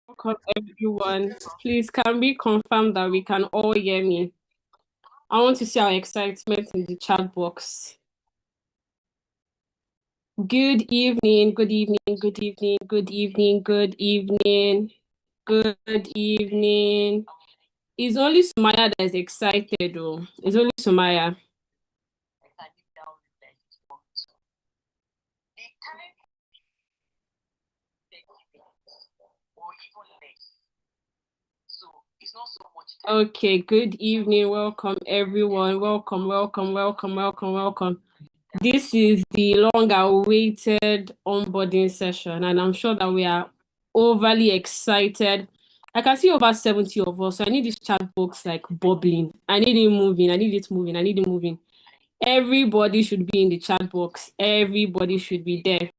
Welcome, everyone. Please, can we confirm that we can all hear me? I want to see our excitement in the chat box. Good evening, good evening, good evening, good evening, good evening, good evening. It's only Sumaya that is excited, though. It's only Sumaya. Okay, good evening. Welcome, everyone. Welcome, welcome, welcome, welcome, welcome. This is the long-awaited onboarding session, and I'm sure that we are overly excited. I can see over 70 of us, so I need this chat box like bubbling. I need it moving. I need it moving. I need it moving. Everybody should be in the chat box. Everybody should be there.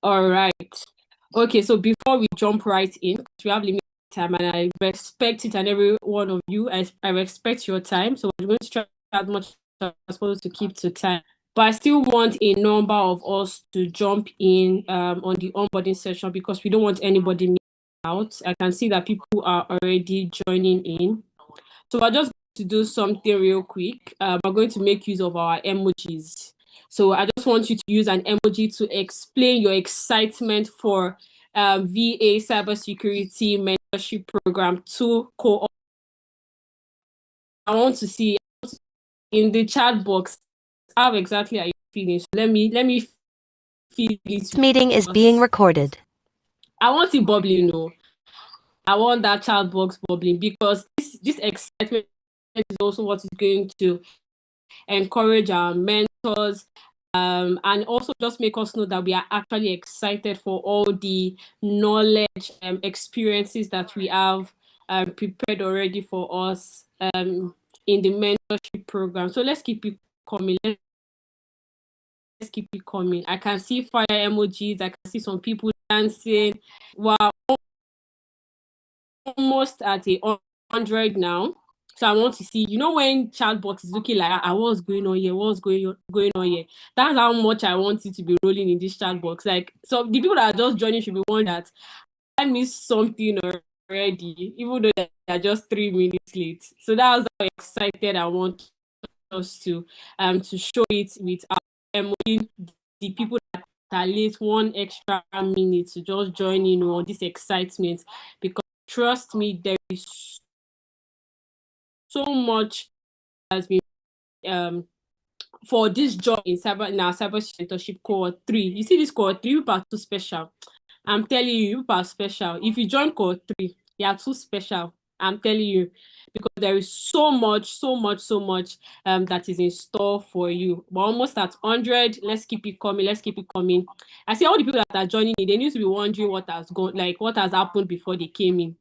All right. Okay, so before we jump right in, we have limited time, and I respect it and every one of you. I respect your time, so we're going to try as much as possible to keep to time. But I still want a number of us to jump in on the onboarding session because we don't want anybody missing out. I can see that people are already joining in. So we're just going to do something real quick. We're going to make use of our emojis. So I just want you to use an emoji to explain your excitement for VA Cybersecurity Mentorship Program 2 Cohort. I want to see in the chat box how exactly are you feeling. So let me feel it. This meeting is being recorded. I want it bubbling, no. I want that chat box bubbling because this excitement is also what is going to encourage our mentors and also just make us know that we are actually excited for all the knowledge and experiences that we have prepared already for us in the mentorship program. So let's keep it coming. Let's keep it coming. I can see fire emojis. I can see some people dancing. Wow, almost at 100 now. So I want to see, when chatbot is looking like, what's going on here? What's going on here? That's how much I want it to be rolling in this chat box. Like, so the people that are just joining should be one that I missed something already, even though they're just 3 minutes late. So that's how excited I want us to show it with our emoji, the people that are late 1 extra minute to just join in on this excitement, because trust me, there is so much has been for this job in our cyber mentorship cohort 3. You see this cohort 3, people are too special. I'm telling you, people are special. If you join cohort 3, you are too special. I'm telling you, because there is so much that is in store for you. We're almost at 100. Let's keep it coming. Let's keep it coming. I see all the people that are joining in, they need to be wondering what has gone, like what has happened before they came in.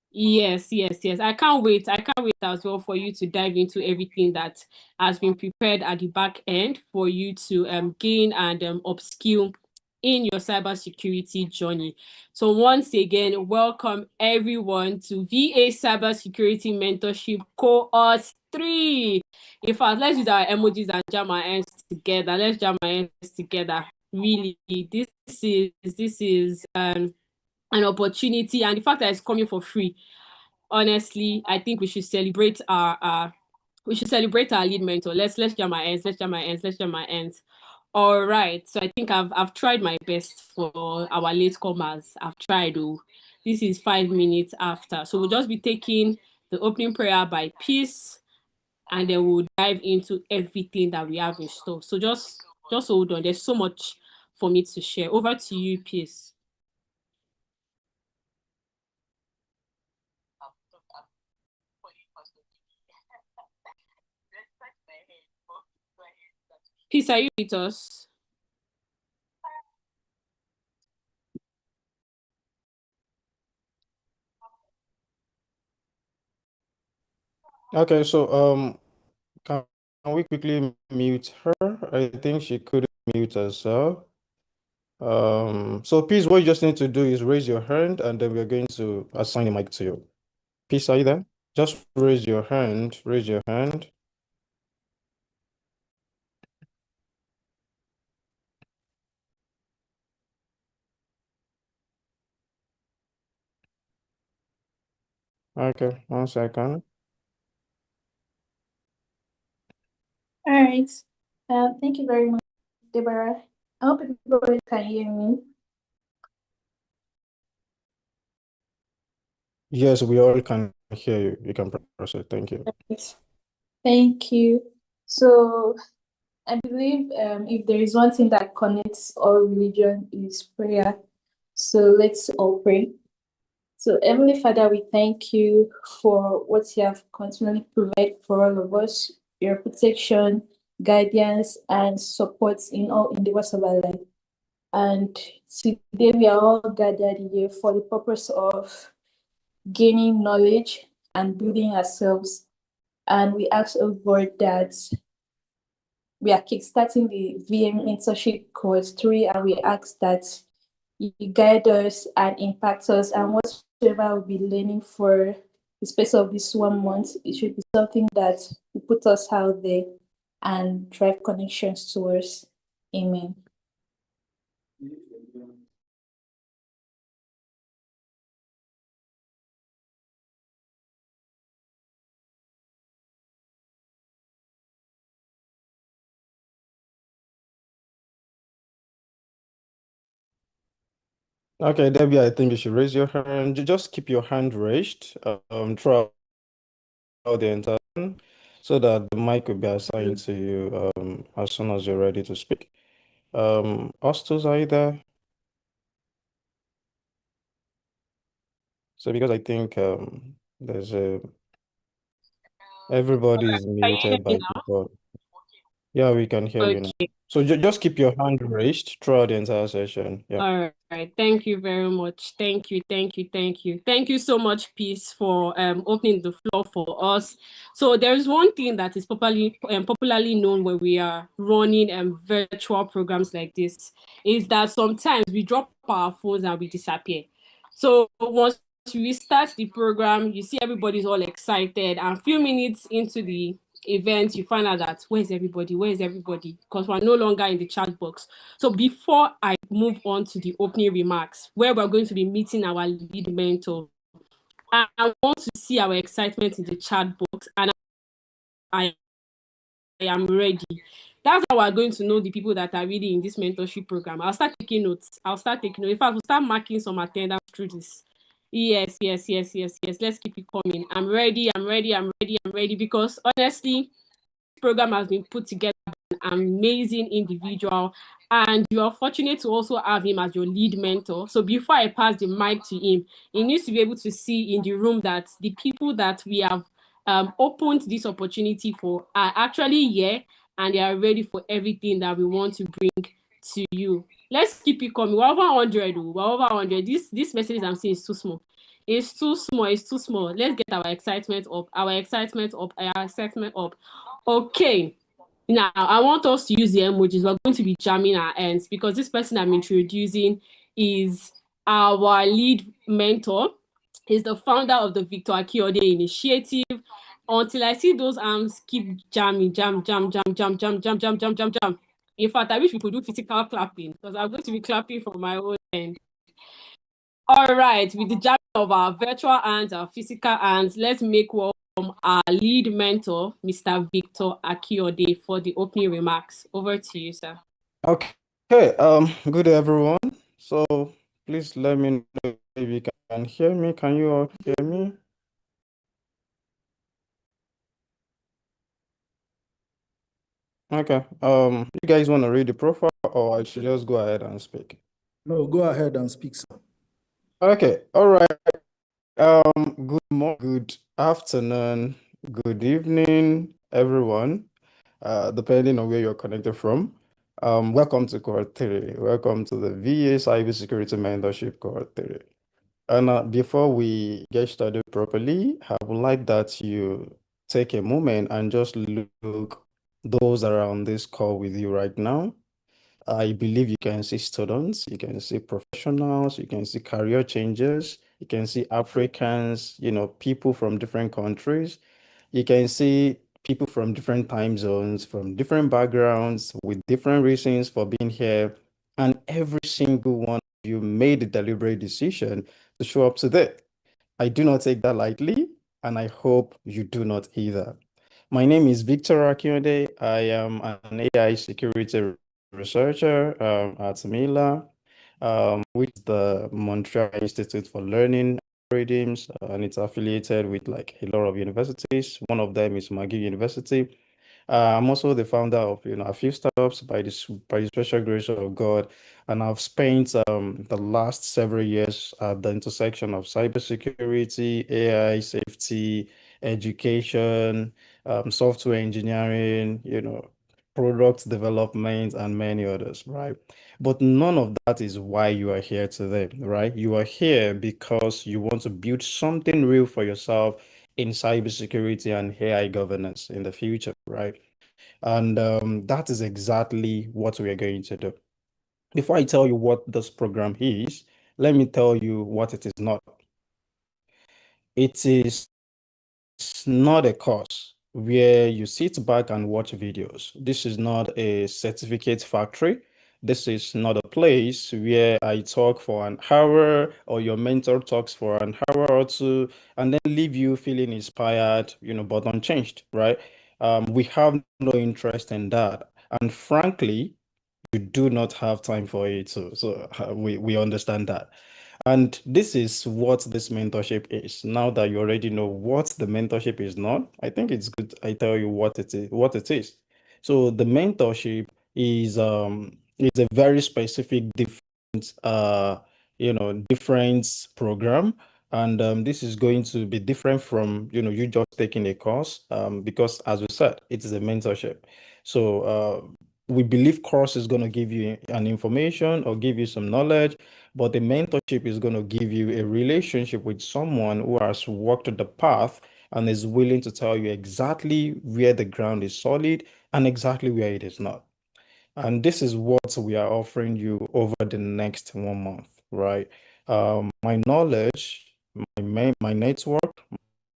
Yes, yes, yes. I can't wait. I can't wait as well for you to dive into everything that has been prepared at the back end for you to gain and upskill in your cybersecurity journey. So once again, welcome everyone to VA Cybersecurity Mentorship Cohort 3. In fact, let's use our emojis and jam our hands together. Let's jam our hands together. Really, this is an opportunity, and the fact that it's coming for free, honestly, I think we should celebrate our lead mentor. Let's jam our hands, let's jam our hands, let's jam our hands. All right, so I think I've tried my best for our latecomers. I've tried. Oh, this is 5 minutes after, so we'll just be taking the opening prayer by Peace, and then we'll dive into everything that we have in store. So just hold on, there's so much for me to share. Over to you, Peace. Peace, are you with us? Okay, so can we quickly mute her? I think she couldn't mute herself. So Peace, what you just need to do is raise your hand, and then we're going to assign a mic to you. Peace, are you there? Just raise your hand. Raise your hand. Okay, 1 second. All right. Thank you very much, Deborah. I hope everybody can hear me. Yes, we all can hear you. You can proceed. Thank you. Thank you. So I believe if there is one thing that connects all religion is prayer. So let's all pray. So Heavenly Father, we thank you for what you have continually provided for all of us, your protection, guidance, and support in all endeavors of our life. And today we are all gathered here for the purpose of gaining knowledge and building ourselves. And we ask, oh God, that we are kickstarting the VA Mentorship Cohort 3, and we ask that you guide us and impact us, and whatever we'll be learning for the space of this 1 month, it should be something that will put us out there and drive connections to us. Amen. Okay, Debbie, I think you should raise your hand. Just keep your hand raised throughout the entire time so that the mic will be assigned to you as soon as you're ready to speak. Ostos, are you there? So because I think there's everybody is Can you hear muted me by default. Yeah, we can hear now? you now. Okay. So just keep your hand raised throughout the entire session. Yeah. All right. Thank you very much. Thank you. Thank you. Thank you. Thank you so much, Peace, for opening the floor for us. So there is one thing that is popularly known when we are running virtual programs like this is that sometimes we drop our phones and we disappear. So once we start the program, you see everybody's all excited, and a few minutes into the event, you find out that where's everybody? Where's everybody? Because we're no longer in the chat box. So before I move on to the opening remarks, where we're going to be meeting our lead mentor, I want to see our excitement in the chat box, and I am ready. That's how we're going to know the people that are really in this mentorship program. I'll start taking notes. In fact, we'll start marking some attendance through this. Yes, yes, yes, yes, yes. Let's keep it coming. I'm ready. I'm ready. I'm ready. I'm ready. Because honestly, program has been put together by an amazing individual, and you are fortunate to also have him as your lead mentor. So before I pass the mic to him, he needs to be able to see in the room that the people that we have opened this opportunity for are actually here, and they are ready for everything that we want to bring to you. Let's keep it coming. We're over 100. We're over 100. This message I'm seeing is too small. It's too small. It's too small. Let's get our excitement up. Our excitement up. Our excitement up. Okay. Now, I want us to use the emojis. We're going to be jamming our ends because this person I'm introducing is our lead mentor. He's the founder of the Victor Akinode Initiative. Until I see those arms keep jamming, jam, jam, jam, jam, jam, jam, jam, jam, jam, jam. In fact, I wish we could do physical clapping because I'm going to be clapping from my own end. All right, with the jamming of our virtual hands, our physical hands, let's make welcome our lead mentor, Mr. Victor Akinode, for the opening remarks. Over to you, sir. Okay. Good day, everyone. So please let me know if you can hear me. Can you all hear me? Okay. You guys want to read the profile, or I should just go ahead and speak? No, go ahead and speak, sir. Okay. All right. Good morning, good afternoon, good evening, everyone. Depending on where you're connected from. Welcome to Cohort 3. Welcome to the VA Cybersecurity Mentorship Cohort 3. And before we get started properly, I would like that you take a moment and just look those around this call with you right now. I believe you can see students, you can see professionals, you can see career changers, you can see Africans, people from different countries. You can see people from different time zones, from different backgrounds, with different reasons for being here. And every single one of you made a deliberate decision to show up today. I do not take that lightly, and I hope you do not either. My name is Victor Akinode. I am an AI security researcher at Mila, which is the Montreal Institute for Learning Algorithms, and it's affiliated with like a lot of universities. One of them is McGill University. I'm also the founder of a few startups by the special grace of God, and I've spent the last several years at the intersection of cybersecurity, AI safety, education, software engineering, product development, and many others, right? But none of that is why you are here today, right? You are here because you want to build something real for yourself in cybersecurity and AI governance in the future, right? And that is exactly what we are going to do. Before I tell you what this program is, let me tell you what it is not. It is not a course where you sit back and watch videos. This is not a certificate factory. This is not a place where I talk for an hour or your mentor talks for an hour or two and then leave you feeling inspired, but unchanged, right? We have no interest in that. And frankly, you do not have time for it. So we understand that. And this is what this mentorship is. Now that you already know what the mentorship is not, I think it's good I tell you what it is. So the mentorship is a very specific different different program. And this is going to be different from you just taking a course because as we said, it is a mentorship. So we believe course is going to give you an information or give you some knowledge, but the mentorship is going to give you a relationship with someone who has walked the path and is willing to tell you exactly where the ground is solid and exactly where it is not. And this is what we are offering you over the next 1 month, right? My knowledge, my network,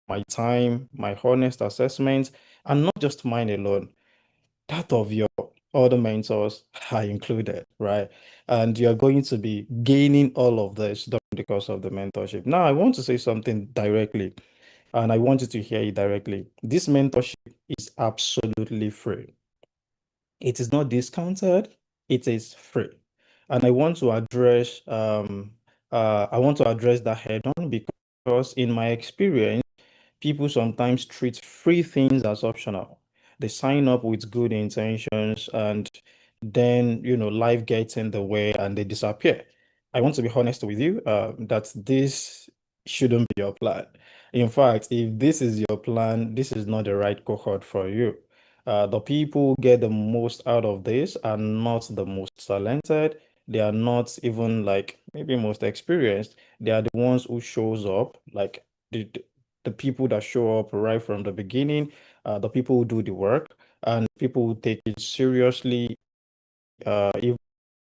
my time, my honest assessments, and not just mine alone, that of your other mentors are included, right? And you're going to be gaining all of this during the course of the mentorship. Now, I want to say something directly, and I want you to hear it directly. This mentorship is absolutely free. It is not discounted, it is free. And I want to address that head on because in my experience, people sometimes treat free things as optional. They sign up with good intentions and then, life gets in the way and they disappear. I want to be honest with you, that this shouldn't be your plan. In fact, if this is your plan, this is not the right cohort for you. The people who get the most out of this are not the most talented. They are not even like maybe most experienced. They are the ones who shows up like the people that show up right from the beginning, the people who do the work, and people who take it seriously, even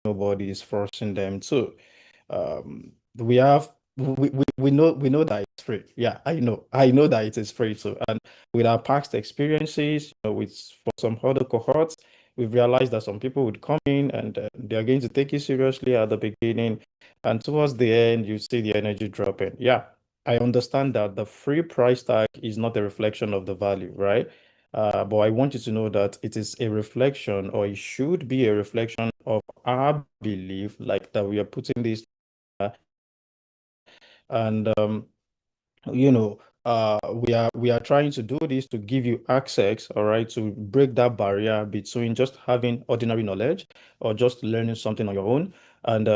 nobody is forcing them to. We have we know that it's free. Yeah, I know that it is free too. And with our past experiences, with for some other cohorts, we've realized that some people would come in and they are going to take it seriously at the beginning, and towards the end, you see the energy dropping. Yeah, I understand that the free price tag is not a reflection of the value, right? But I want you to know that it is a reflection, or it should be a reflection of our belief, like that we are putting this, and we are trying to do this to give you access, all right, to break that barrier between just having ordinary knowledge or just learning something on your own, and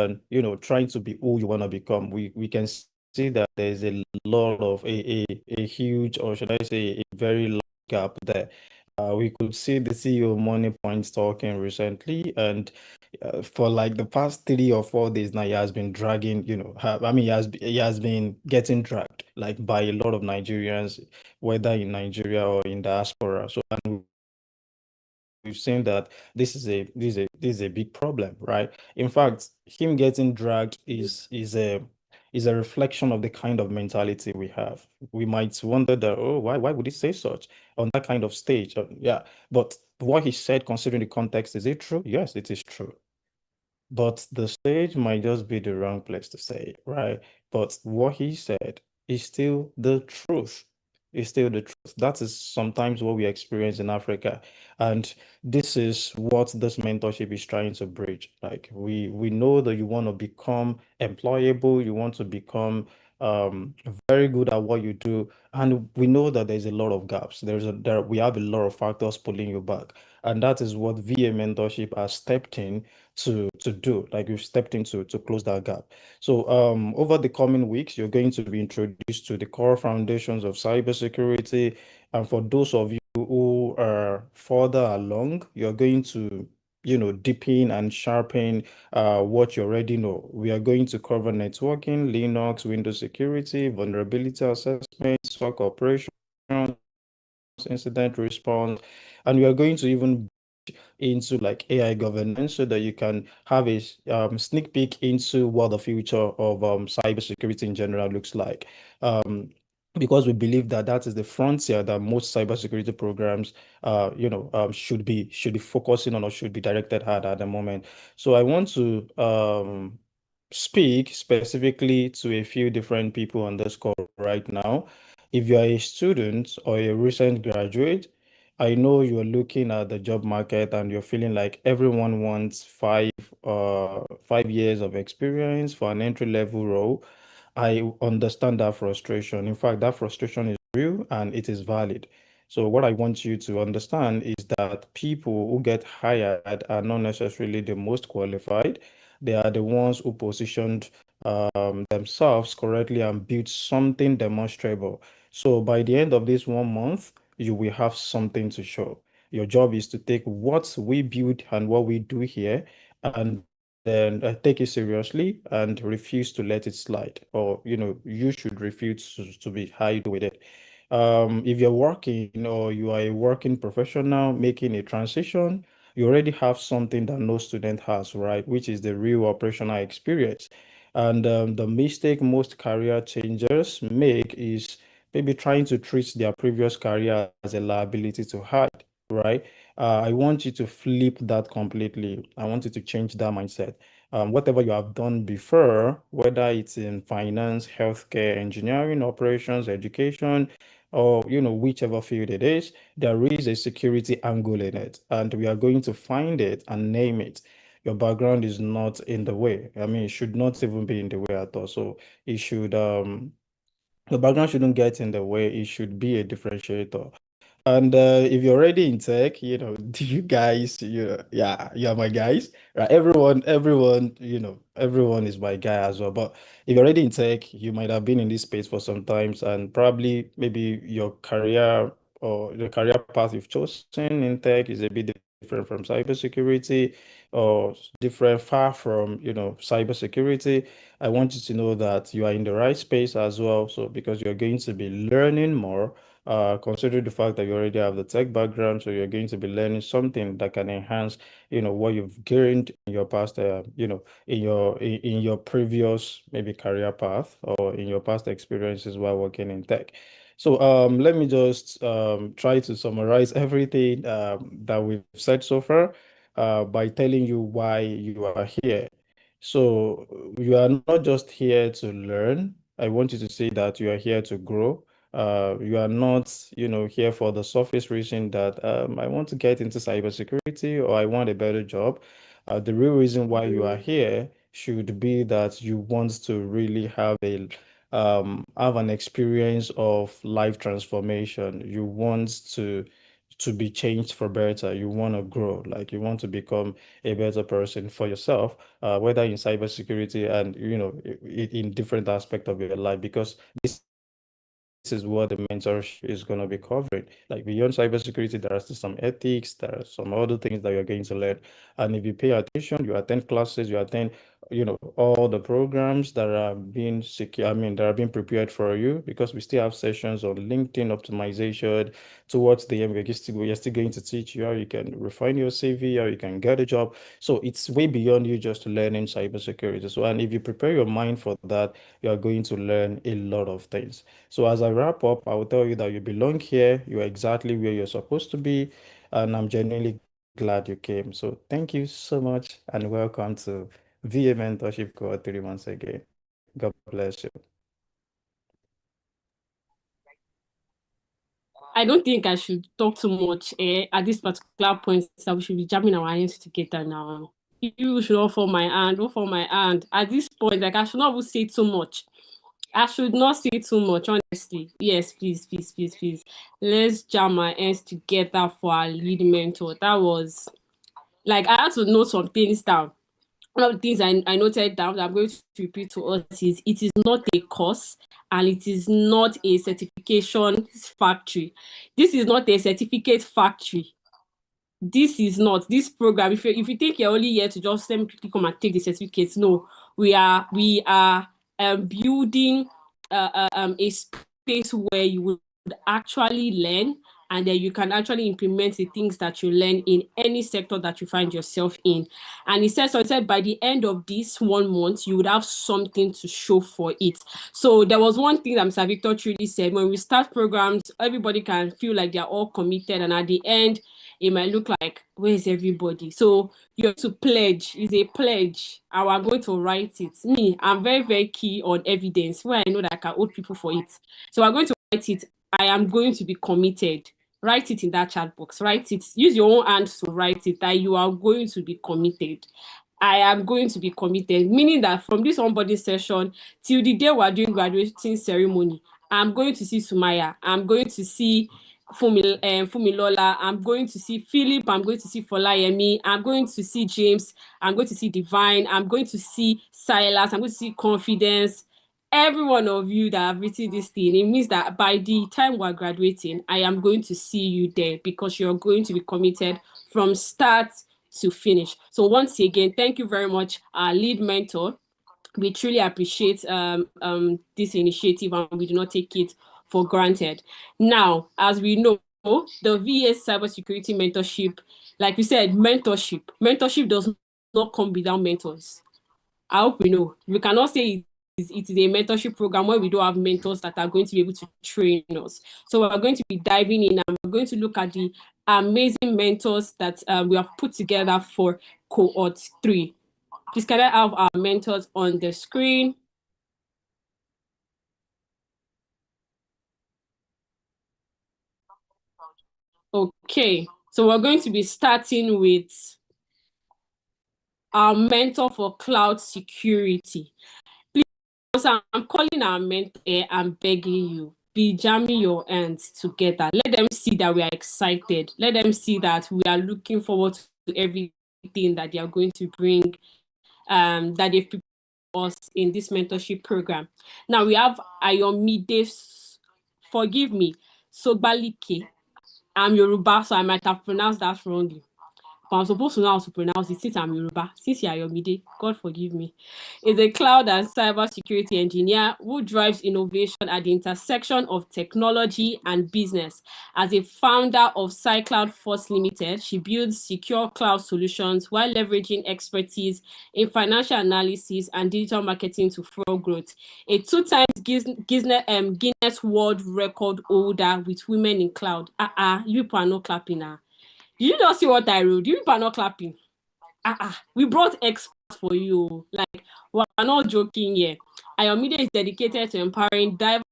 trying to be who you want to become. We can see that there's a lot of a huge, or should I say, a very large gap there. We could see the CEO Money Points talking recently, and for like the past 3 or 4 days now, he has been dragging, I mean, he has been getting dragged like by a lot of Nigerians, whether in Nigeria or in diaspora. So, and we've seen that this is a big problem, right? In fact, him getting dragged is a reflection of the kind of mentality we have. We might wonder that, oh, why would he say such on that kind of stage? Yeah, but what he said, considering the context, is it true? Yes, it is true. But the stage might just be the wrong place to say it, right? But what he said is still the truth. Is still the truth. That is sometimes what we experience in Africa. And this is what this mentorship is trying to bridge. Like we know that you want to become employable, you want to become very good at what you do, and we know that there's a lot of gaps. We have a lot of factors pulling you back, and that is what VA mentorship has stepped in to do. Like we've stepped into to close that gap. So over the coming weeks, you're going to be introduced to the core foundations of cybersecurity. And for those of you who are further along, you're going to, deepen and sharpen what you already know. We are going to cover networking, Linux, Windows security, vulnerability assessment, SOC operations, incident response, and we are going to even into like AI governance so that you can have a sneak peek into what the future of cybersecurity in general looks like. Because we believe that that is the frontier that most cybersecurity programs, should be focusing on or should be directed at the moment. So I want to speak specifically to a few different people on this call right now. If you are a student or a recent graduate, I know you're looking at the job market and you're feeling like everyone wants 5 years of experience for an entry level role. I understand that frustration. In fact, that frustration is real and it is valid. So what I want you to understand is that people who get hired are not necessarily the most qualified. They are the ones who positioned themselves correctly and built something demonstrable. So by the end of this 1 month, you will have something to show. Your job is to take what we build and what we do here and then take it seriously and refuse to let it slide. Or, you should refuse to be hide with it. If you're working or you are a working professional making a transition, you already have something that no student has, right? Which is the real operational experience. And the mistake most career changers make is maybe trying to treat their previous career as a liability to hide, right? I want you to flip that completely. I want you to change that mindset. Whatever you have done before, whether it's in finance, healthcare, engineering, operations, education, or whichever field it is, there is a security angle in it, and we are going to find it and name it. Your background is not in the way. I mean, it should not even be in the way at all. So it should the background shouldn't get in the way. It should be a differentiator. And if you're already in tech, do you guys, yeah, you're my guys, right? Everyone is my guy as well. But if you're already in tech, you might have been in this space for some times, and probably maybe your career or the career path you've chosen in tech is a bit different from cybersecurity or different far from, cybersecurity. I want you to know that you are in the right space as well. So because you're going to be learning more considering the fact that you already have the tech background, so you're going to be learning something that can enhance, what you've gained in your past, in your previous maybe career path or in your past experiences while working in tech. So let me just try to summarize everything that we've said so far by telling you why you are here. So you are not just here to learn. I want you to say that you are here to grow. You are not, here for the surface reason that I want to get into cybersecurity or I want a better job. The real reason why you are here should be that you want to really have an experience of life transformation. You want to be changed for better. You want to grow, like you want to become a better person for yourself, whether in cybersecurity and in different aspects of your life, because this is what the mentorship is going to be covering. Like beyond cybersecurity, there are still some ethics, there are some other things that you're going to learn. And if you pay attention, you attend classes, you attend, all the programs that are being secure, I mean, that are being prepared for you, because we still have sessions on LinkedIn optimization. Towards the end, we're still going to teach you how you can refine your CV, how you can get a job. So it's way beyond you just learning cybersecurity. So, and if you prepare your mind for that, you are going to learn a lot of things. So as I wrap up, I will tell you that you belong here. You are exactly where you're supposed to be. And I'm genuinely glad you came. So thank you so much and welcome to VA Mentorship Cohort 3 once again. God bless you. I don't think I should talk too much at this particular point. So we should be jamming our hands together now. You should all fall my hand, all fall my hand. At this point, like I should not even say too much. I should not say too much, honestly. Yes, please, please, please, please. Let's jam our hands together for our lead mentor. That was like I had to note some things down. One of the things I noted down that I'm going to repeat to us is it is not a course and it is not a certification factory. This is not a certificate factory. This is not this program. If you think you're only here to just let me quickly come and take the certificates, no, we are building a space where you would actually learn and then you can actually implement the things that you learn in any sector that you find yourself in. And it said by the end of this 1 month, you would have something to show for it. So there was one thing that Mr. Victor truly said, when we start programs, everybody can feel like they're all committed. And at the end, it might look like, where's everybody? So you have to pledge. It's a pledge. And we're going to write it. Me, I'm very, very key on evidence where I know that I can hold people for it. So we're going to write it. I am going to be committed. Write it in that chat box. Write it. Use your own hands to write it that you are going to be committed. I am going to be committed, meaning that from this onboarding session till the day we're doing graduating ceremony, I'm going to see Sumaya. I'm going to see Fumilola. I'm going to see Philip. I'm going to see Folayemi. I'm going to see James. I'm going to see Divine. I'm going to see Silas. I'm going to see Confidence. Every one of you that have written this thing, it means that by the time we're graduating, I am going to see you there because you're going to be committed from start to finish. So once again, thank you very much, our lead mentor. We truly appreciate this initiative and we do not take it for granted. Now, as we know, the VA Cybersecurity Mentorship, like we said, mentorship does not come without mentors. I hope we know. We cannot say it is a mentorship program where we don't have mentors that are going to be able to train us. So we're going to be diving in and we're going to look at the amazing mentors that we have put together for cohort 3. Please can I have our mentors on the screen? Okay, so we're going to be starting with our mentor for cloud security. Please, I'm calling our mentor here and begging you, be jamming your hands together. Let them see that we are excited. Let them see that we are looking forward to everything that they are going to bring, that they've prepared us in this mentorship program. Now we have Ayomide, forgive me, Sobalike. I'm Yoruba, so I might have pronounced that wrongly. But I'm supposed to know how to pronounce it since I'm Yoruba. Since you're Ayomide, God forgive me. Is a cloud and cybersecurity engineer who drives innovation at the intersection of technology and business. As a founder of SciCloud Force Limited, she builds secure cloud solutions while leveraging expertise in financial analysis and digital marketing to fuel growth. A 2-time Guinness World Record holder with women in cloud. You people are not clapping now. Did you not see what I wrote? You people are not clapping. We brought experts for you. Like, we're not joking here. Ayomide is dedicated to empowering diverse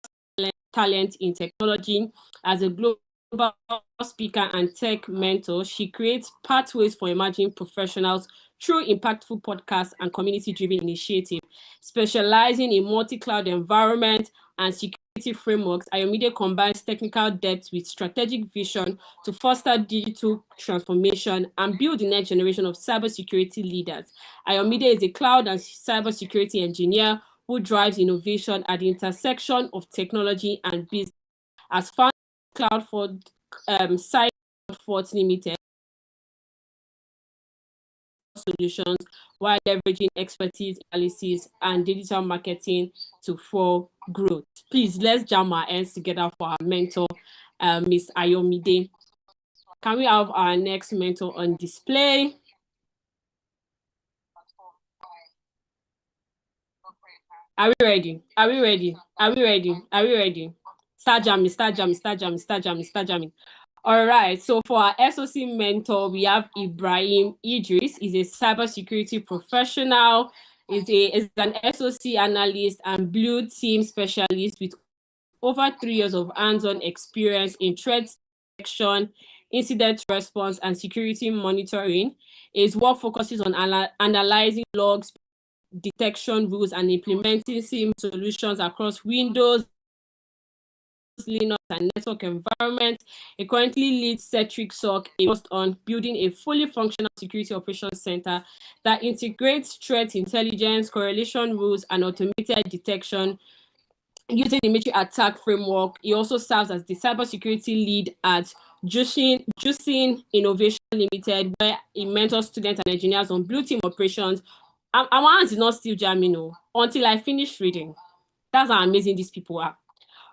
talent in technology. As a global speaker and tech mentor, she creates pathways for emerging professionals through impactful podcasts and community-driven initiatives. Specializing in multi-cloud environment and security frameworks, Ayomide combines technical depth with strategic vision to foster digital transformation and build the next generation of cybersecurity leaders. Ayomide is a cloud and cybersecurity engineer who drives innovation at the intersection of technology and business. As founder of Cloud for SciCloud Limited solutions while leveraging expertise, analysis, and digital marketing to fuel growth. Please, let's jam our hands together for our mentor, Ms. Ayomide. Can we have our next mentor on display? Are we ready? Are we ready? Are we ready? Are we ready? Start jamming, start jamming, start jamming, start jamming, start jamming. All right, so for our SOC mentor, we have Ibrahim Idris. He's a cybersecurity professional. Is an SOC analyst and blue team specialist with over 3 years of hands-on experience in threat detection, incident response, and security monitoring. His work focuses on analyzing logs, detection rules, and implementing SIEM solutions across Windows, Linux, and network environment. He currently leads Cetric SOC, focused on building a fully functional security operations center that integrates threat intelligence, correlation rules, and automated detection using the military attack framework. He also serves as the cybersecurity lead at Juicing Innovation Limited, where he mentors students and engineers on blue team operations. I want to not still jamming until I finish reading. That's how amazing these people are.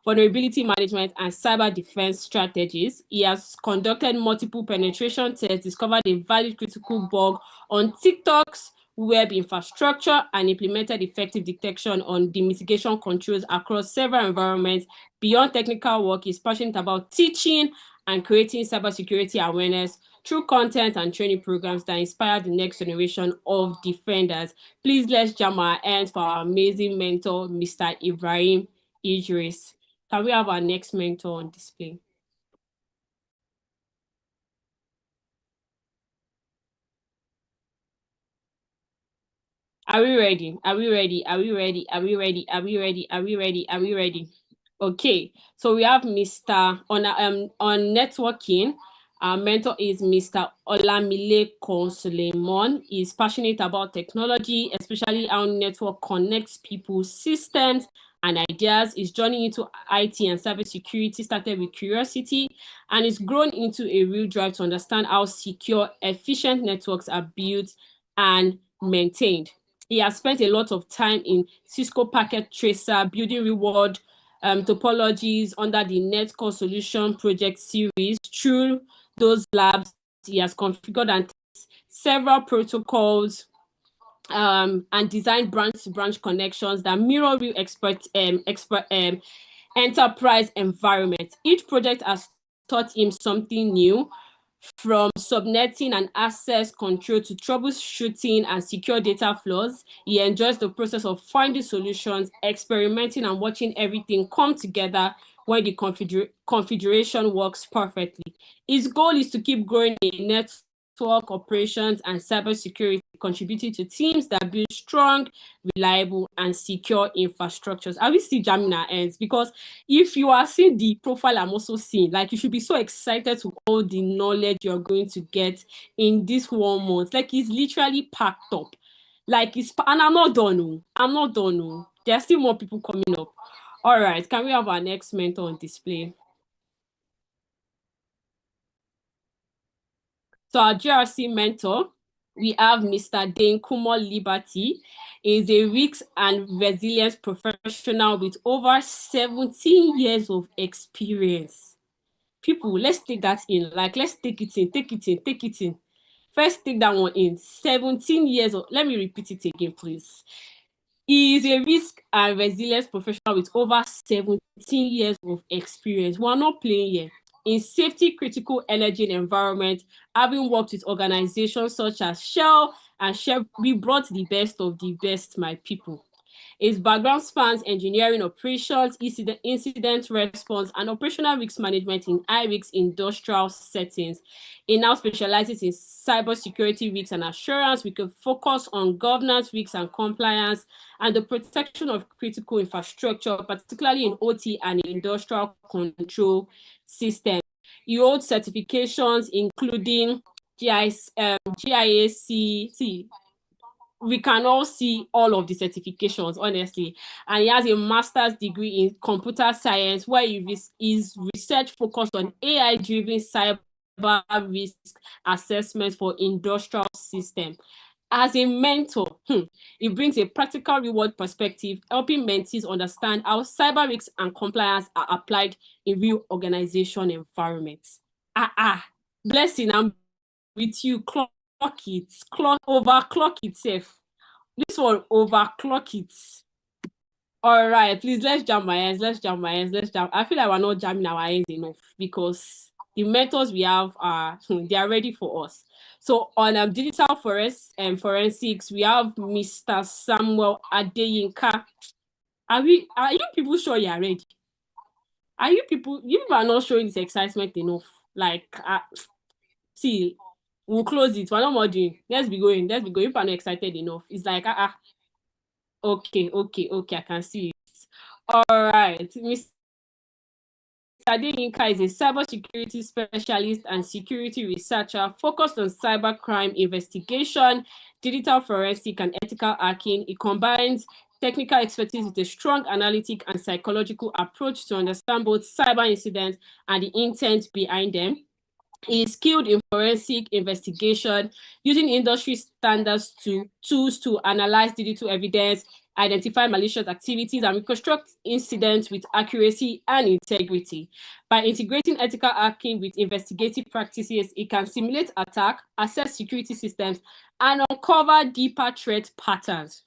Vulnerability management and cyber defense strategies. He has conducted multiple penetration tests, discovered a valid critical bug on TikTok's web infrastructure, and implemented effective detection on the mitigation controls across several environments. Beyond technical work, he's passionate about teaching and creating cybersecurity awareness through content and training programs that inspire the next generation of defenders. Please let's jam our hands for our amazing mentor, Mr. Ibrahim Idris. Can we have our next mentor on display? Are we ready? Are we ready? Are we ready? Are we ready? Are we ready? Are we ready? Are we ready? Okay, so we have Mr. on networking. Our mentor is Mr. Olamile Konsulemon. He's passionate about technology, especially how network connects people, systems, and ideas. His journey into IT and cybersecurity started with curiosity, and it's grown into a real drive to understand how secure, efficient networks are built and maintained. He has spent a lot of time in Cisco Packet Tracer, building reward topologies under the Netcore Solution Project series. Through those labs, he has configured and several protocols and designed branch-to-branch connections that mirror real enterprise environment. Each project has taught him something new, from subnetting and access control to troubleshooting and secure data flows. He enjoys the process of finding solutions, experimenting, and watching everything come together when the configuration works perfectly. His goal is to keep growing in network operations and cybersecurity, contributing to teams that build strong, reliable, and secure infrastructures. Are we still jamming our ends? Because if you are seeing the profile I'm also seeing, like, you should be so excited to all the knowledge you're going to get in this 1 month. Like, it's literally packed up. Like, and I'm not done. I'm not done. There are still more people coming up. All right, can we have our next mentor on display? So our GRC mentor, we have Mr. Dane Kumo Liberty. He is a risk and resilience professional with over 17 years of experience. People, let's take that in. Like, let's take it in. First, take that one in. 17 years of, let me repeat it again, please. He is a risk and resilience professional with over 17 years of experience. We're not playing here. In safety critical energy and environment, having worked with organizations such as Shell and Chevron, we brought the best of the best, my people. His background spans engineering operations, incident response, and operational risk management in high-risk industrial settings. He now specializes in cybersecurity risks and assurance. We can focus on governance, risks, and compliance, and the protection of critical infrastructure, particularly in OT and industrial control systems. He holds certifications including GIAC. We can all see all of the certifications, honestly. And he has a master's degree in computer science, where his research focused on AI-driven cyber risk assessment for industrial systems. As a mentor, he brings a practical reward perspective, helping mentees understand how cyber risks and compliance are applied in real organization environments. Blessing, I'm with you. Clock it. Overclock itself. This one, overclock it. All right, please, let's jam my hands. I feel like we're not jamming our hands enough, because the mentors we have they are ready for us. So on digital forensics, we have Mr. Samuel Adeyinka. Are you people sure you are ready? You people are not showing this excitement enough. Like, see, we'll close it. We're not more doing. Let's be going. You people are not excited enough. It's like, okay, I can see it. All right, Mr. Adeyinka is a cybersecurity specialist and security researcher focused on cybercrime investigation, digital forensic, and ethical hacking. He combines technical expertise with a strong analytic and psychological approach to understand both cyber incidents and the intent behind them. He is skilled in forensic investigation, using industry standards tools to analyze digital evidence, identify malicious activities, and reconstruct incidents with accuracy and integrity. By integrating ethical hacking with investigative practices, it can simulate attack, assess security systems, and uncover deeper threat patterns.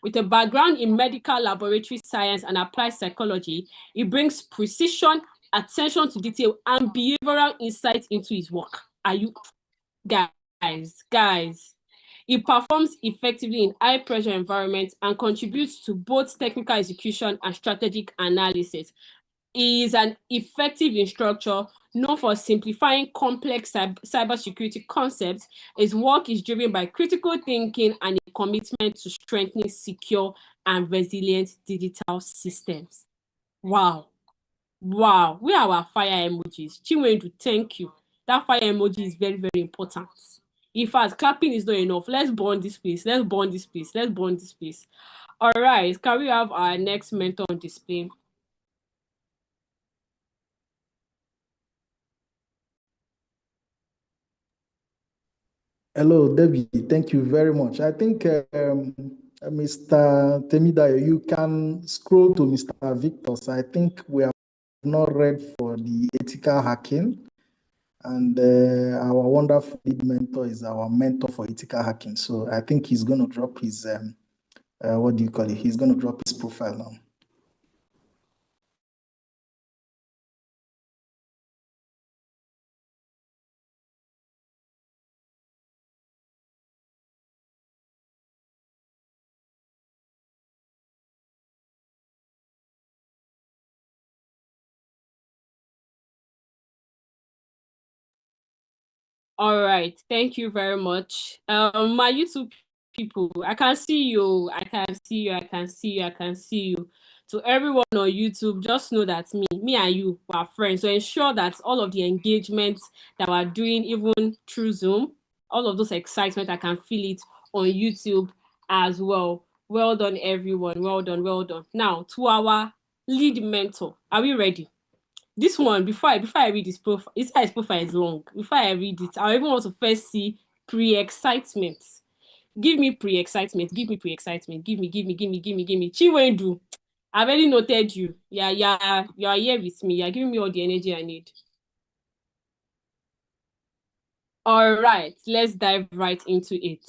With a background in medical laboratory science and applied psychology, it brings precision, attention to detail, and behavioral insight into his work. Are you guys? He performs effectively in high pressure environments and contributes to both technical execution and strategic analysis. He is an effective instructor known for simplifying complex cybersecurity concepts. His work is driven by critical thinking and a commitment to strengthening secure and resilient digital systems. Wow. Where are our fire emojis? Chinwendu, thank you. That fire emoji is very, very important. In fact, clapping is not enough. Let's burn this place. All right, can we have our next mentor on display? Hello, Debbie. Thank you very much. I think Mr. Temidayo, you can scroll to Mr. Victor. So I think we have not read for the ethical hacking, and our wonderful lead mentor is our mentor for ethical hacking. So I think he's going to drop his what do you call it? He's going to drop his profile now. All right, thank you very much. My YouTube people, I can see you. To everyone on YouTube, just know that me and you are friends. So ensure that all of the engagements that we're doing, even through Zoom, all of those excitement, I can feel it on YouTube as well. Well done, everyone. Well done. Now, to our lead mentor, are we ready? This one, before I read his profile, his profile is long. Before I read it, I even want to first see pre-excitement. Give me pre-excitement. Give me. Chinwendu, I've already noted you. Yeah, you are here with me. You're giving me all the energy I need. All right, let's dive right into it.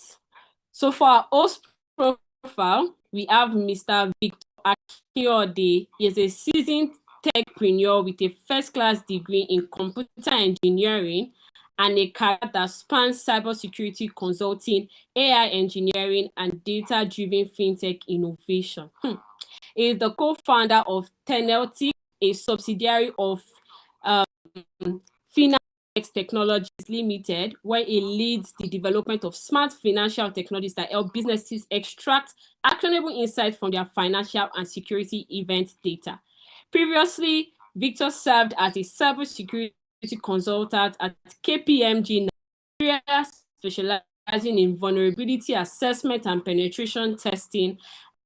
So for our host profile, we have Mr. Victor Akinode. He is a seasoned techpreneur with a first-class degree in computer engineering and a career that spans cybersecurity consulting, AI engineering, and data-driven fintech innovation. He is the co-founder of Teneltic, a subsidiary of Finax Technologies Limited, where he leads the development of smart financial technologies that help businesses extract actionable insights from their financial and security event data. Previously, Victor served as a cybersecurity consultant at KPMG Nigeria, specializing in vulnerability assessment and penetration testing,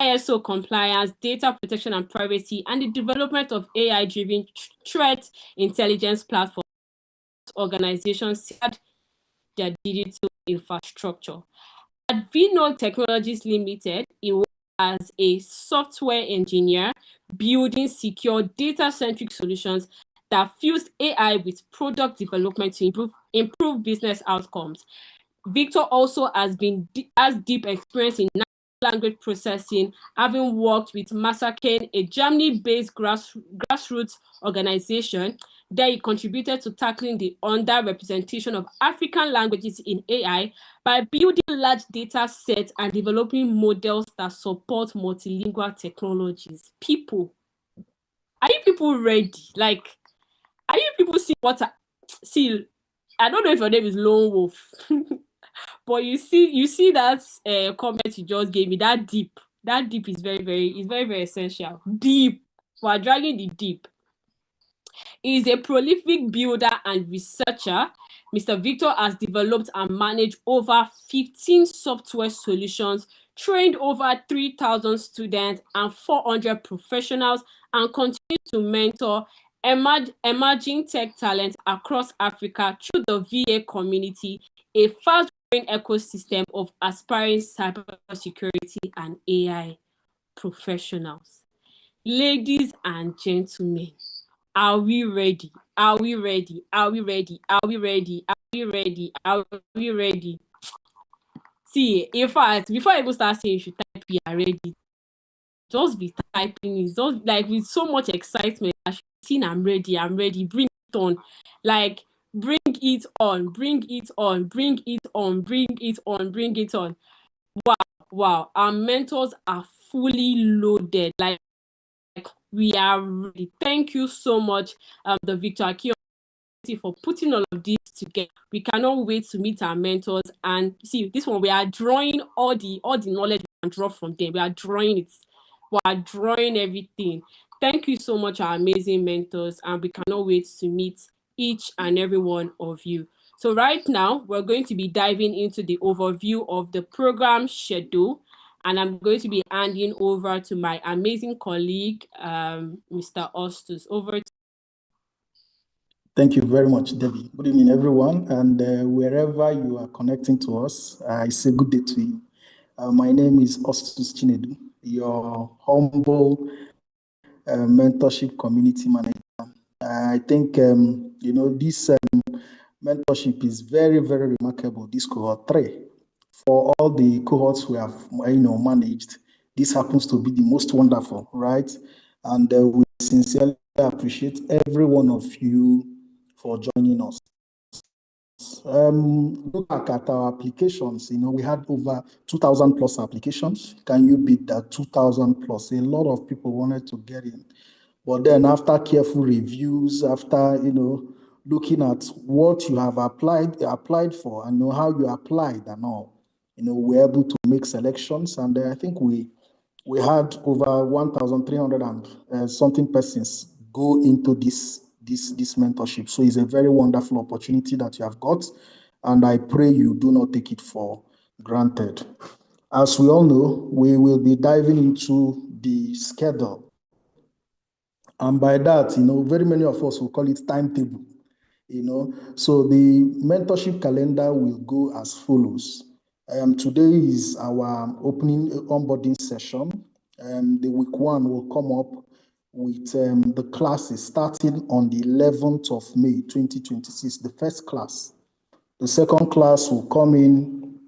ISO compliance, data protection and privacy, and the development of AI-driven threat intelligence platforms. Organizations set their digital infrastructure. At VA Technologies Limited, he worked as a software engineer, building secure data-centric solutions that fused AI with product development to improve business outcomes. Victor also has deep experience in natural language processing, having worked with Massaken, a Germany-based grassroots organization. There he contributed to tackling the underrepresentation of African languages in AI by building large data sets and developing models that support multilingual technologies. People, Are you people ready? Like, are you people see what see? I don't know if your name is Lone Wolf, but you see that comment you just gave me. That deep is very essential. Deep. We are dragging the deep. He is a prolific builder and researcher. Mr. Victor has developed and managed over 15 software solutions, trained over 3,000 students and 400 professionals, and continues to mentor emerging tech talent across Africa through the VA community, a fast-growing ecosystem of aspiring cybersecurity and AI professionals. Ladies and gentlemen, are we ready? Are we ready? Are we ready? Are we ready? Are we ready? Are we ready? See, in fact, before I even start saying you should type we are ready, just be typing it. Just like with so much excitement. I should see I'm ready. I'm ready. Bring it on. Like bring it on. Bring it on. Bring it on. Bring it on. Bring it on. Wow. Our mentors are fully loaded. Like we are ready. Thank you so much, the Victor Akinode, for putting all of this together. We cannot wait to meet our mentors. And see, this one, we are drawing all the knowledge we can draw from them. We are drawing it. We are drawing everything. Thank you so much, our amazing mentors. And we cannot wait to meet each and every one of you. So right now, we're going to be diving into the overview of the program schedule. And I'm going to be handing over to my amazing colleague, Mr. Ostus. Over to Thank you very much, Debbie. Good evening, everyone. And wherever you are connecting to us, I say good day to you. My name is Ostus Chinedu, your humble mentorship community manager. I think, this mentorship is very, very remarkable. This cohort 3, for all the cohorts we have, managed, this happens to be the most wonderful, right? And we sincerely appreciate every one of you for joining us. Look back at our applications. We had over 2,000 plus applications. Can you beat that? 2,000 plus. A lot of people wanted to get in. But then after careful reviews, after, looking at what you have applied for and know how you applied and all, we're able to make selections. And I think we had over 1,300 and something persons go into this mentorship. So it's a very wonderful opportunity that you have got. And I pray you do not take it for granted. As we all know, we will be diving into the schedule. And by that, very many of us will call it timetable. So the mentorship calendar will go as follows. Today is our opening onboarding session. The week 1 will come up with the classes starting on the 11th of May, 2026, the first class. The second class will come in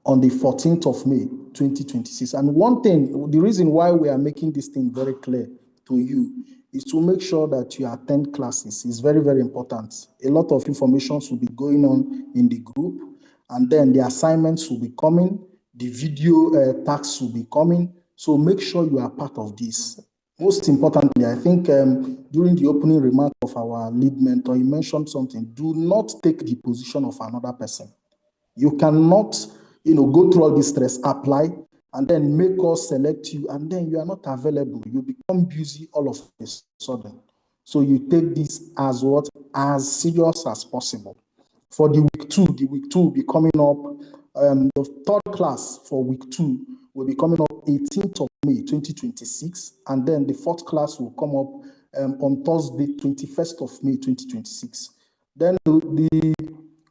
on the 14th of May, 2026. And one thing, the reason why we are making this thing very clear to you is to make sure that you attend classes. It's very, very important. A lot of information will be going on in the group, and then the assignments will be coming, the video tasks will be coming. So make sure you are part of this. Most importantly, I think during the opening remark of our lead mentor, he mentioned something. Do not take the position of another person. You cannot, go through all this stress, apply, and then make us select you, and then you are not available. You become busy all of a sudden. So you take this as what? As serious as possible. For the week 2 will be coming up. The third class for week 2 will be coming up 18th of May, 2026. And then the fourth class will come up on Thursday, 21st of May, 2026. Then the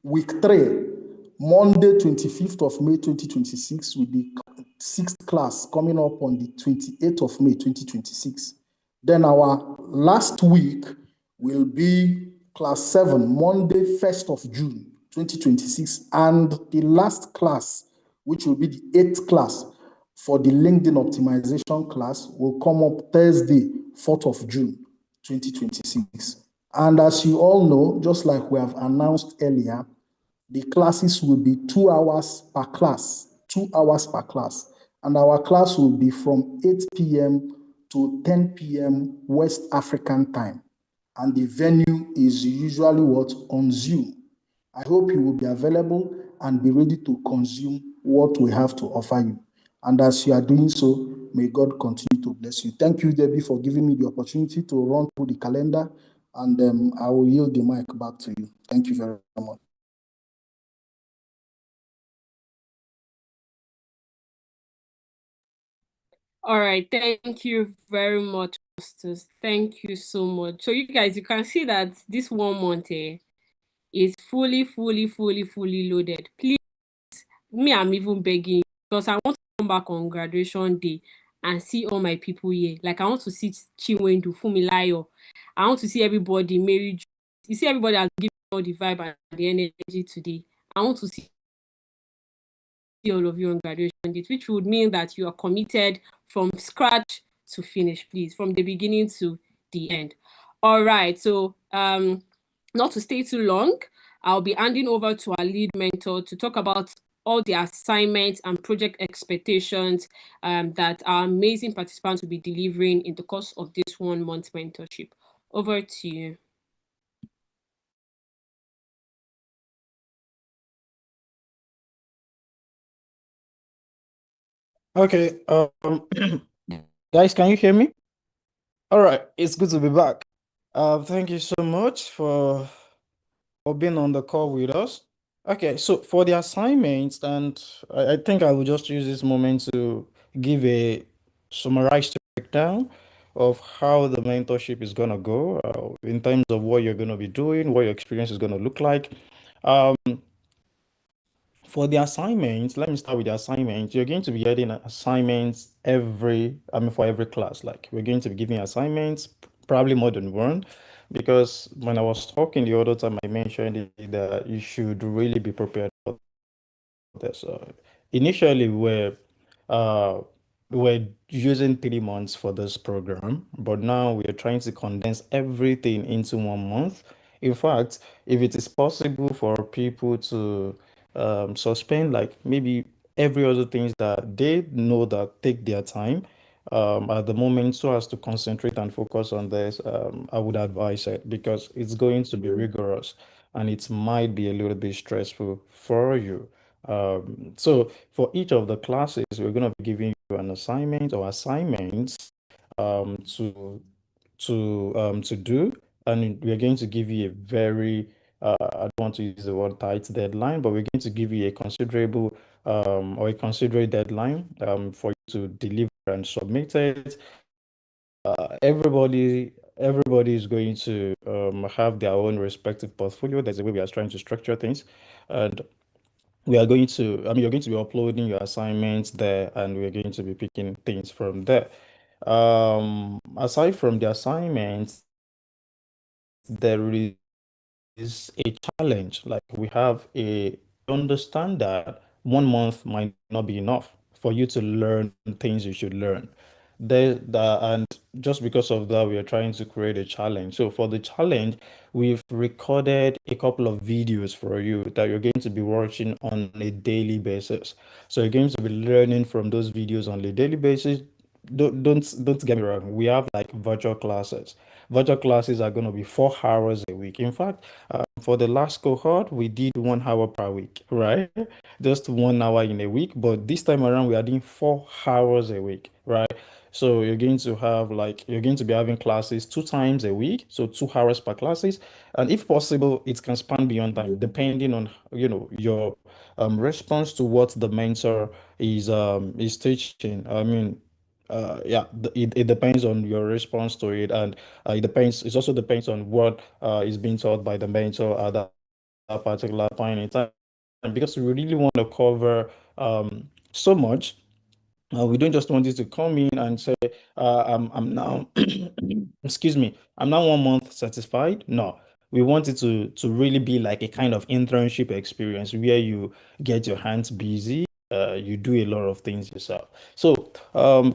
week 3, Monday, 25th of May, 2026, with the 6th class coming up on the 28th of May, 2026. Then our last week will be class 7, Monday, 1st of June, 2026. And the last class, which will be the 8th class for the LinkedIn optimization class, will come up Thursday, 4th of June, 2026. And as you all know, just like we have announced earlier, the classes will be 2 hours per class, 2 hours per class. And our class will be from 8 p.m. to 10 p.m. West African time. And the venue is usually what? On Zoom. I hope you will be available and be ready to consume what we have to offer you. And as you are doing so, may God continue to bless you. Thank you, Debbie, for giving me the opportunity to run through the calendar, and I will yield the mic back to you. Thank you very much. All right, thank you very much, Justus. Thank you so much. So you guys, you can see that this 1 month is fully loaded. Please, me, I'm even begging you, because I want to come back on graduation day and see all my people here. Like, I want to see Chinwendu, Fumilayo. I want to see everybody, Mary. You see, everybody has given all the vibe and the energy today. I want to see all of you on graduation date, which would mean that you are committed from scratch to finish, please, from the beginning to the end. All right, so not to stay too long, I'll be handing over to our lead mentor to talk about all the assignments and project expectations that our amazing participants will be delivering in the course of this 1 month mentorship. Over to you. Okay, guys, can you hear me? All right, it's good to be back. Thank you so much for being on the call with us. Okay, so for the assignments, and I think I will just use this moment to give a summarized breakdown of how the mentorship is gonna go, in terms of what you're gonna be doing, what your experience is gonna look like. Um, for the assignments, let me start with the assignments. You're going to be getting assignments for every class. Like, we're going to be giving assignments, probably more than one, because when I was talking the other time, I mentioned that you should really be prepared for this. Initially, uh, we're using 3 months for this program, but now we are trying to condense everything into 1 month. In fact, if it is possible for people to suspend, like, maybe every other things that they know that take their time at the moment, so as to concentrate and focus on this, I would advise it, because it's going to be rigorous and it might be a little bit stressful for you. So for each of the classes, we're going to be giving you an assignment or assignments to do, and we're going to give you a very I don't want to use the word tight deadline, but we're going to give you a considerable or a considerate deadline for you to deliver and submit it. Everybody is going to have their own respective portfolio. That's the way we are trying to structure things, and you're going to be uploading your assignments there, and we're going to be picking things from there. Aside from the assignments, there is a challenge. Like, we understand that 1 month might not be enough for you to learn things you should learn. And just because of that, we are trying to create a challenge. So for the challenge, we've recorded a couple of videos for you that you're going to be watching on a daily basis. So you're going to be learning from those videos on a daily basis. Don't get me wrong. We have like virtual classes. Virtual classes are going to be 4 hours a week. In fact, for the last cohort, we did 1 hour per week, right? Just 1 hour in a week. But this time around, we are doing 4 hours a week, right? So you're going to be having classes 2 times a week, so 2 hours per classes, and if possible, it can span beyond that, depending on your response to what the mentor is teaching. I mean, yeah, it depends on your response to it, and it also depends on what is being taught by the mentor at that particular point in time, because we really want to cover so much. We don't just want you to come in and say, I'm now, excuse me, I'm now 1 month satisfied. No, we want it to really be like a kind of internship experience where you get your hands busy, you do a lot of things yourself. So,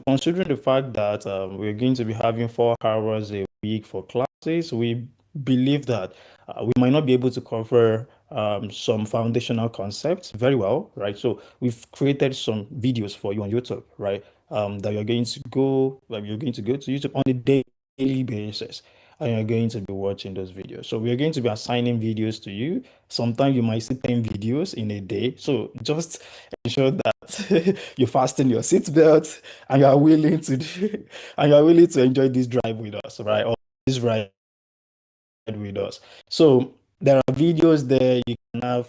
considering the fact that we're going to be having 4 hours a week for classes, we believe that we might not be able to cover some foundational concepts very well, right? So we've created some videos for you on YouTube, right? that you're going to go, like you're going to go to YouTube on a daily basis, and you're going to be watching those videos. So we're going to be assigning videos to you. Sometimes you might see 10 videos in a day. So just ensure that you fasten your seatbelt and you are willing to and you are willing to enjoy this drive with us, right? Or this ride with us. So there are videos there. You can have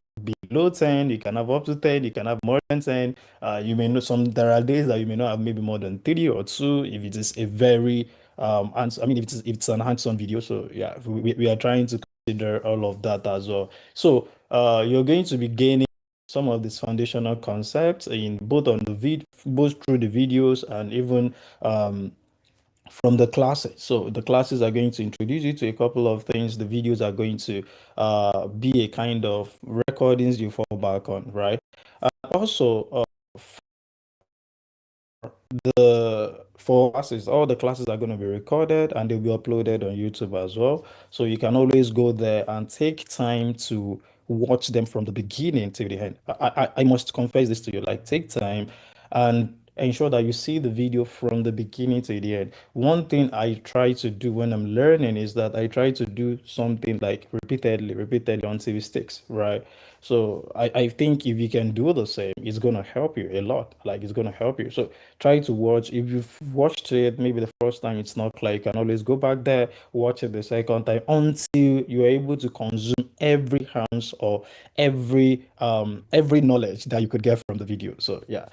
below 10, you can have up to 10, you can have more than 10. You may know there are days that you may not have maybe more than 3 or 2 if it is a very I mean if it's an hands-on video. So yeah, we are trying to consider all of that as well. So you're going to be gaining some of these foundational concepts in both on the both through the videos and even from the classes. So the classes are going to introduce you to a couple of things. The videos are going to be a kind of recordings you fall back on, right? Also, the for classes, all the classes are going to be recorded and they'll be uploaded on YouTube as well. So you can always go there and take time to watch them from the beginning to the end. I must confess this to you, like take time and ensure that you see the video from the beginning to the end. One thing I try to do when I'm learning is that I try to do something like repeatedly until it sticks, right? So I think if you can do the same, it's gonna help you a lot. Like it's gonna help you. So try to watch. If you've watched it, maybe the first time it's not clear, you can always go back there, watch it the second time until you're able to consume every ounce or every knowledge that you could get from the video. So yeah,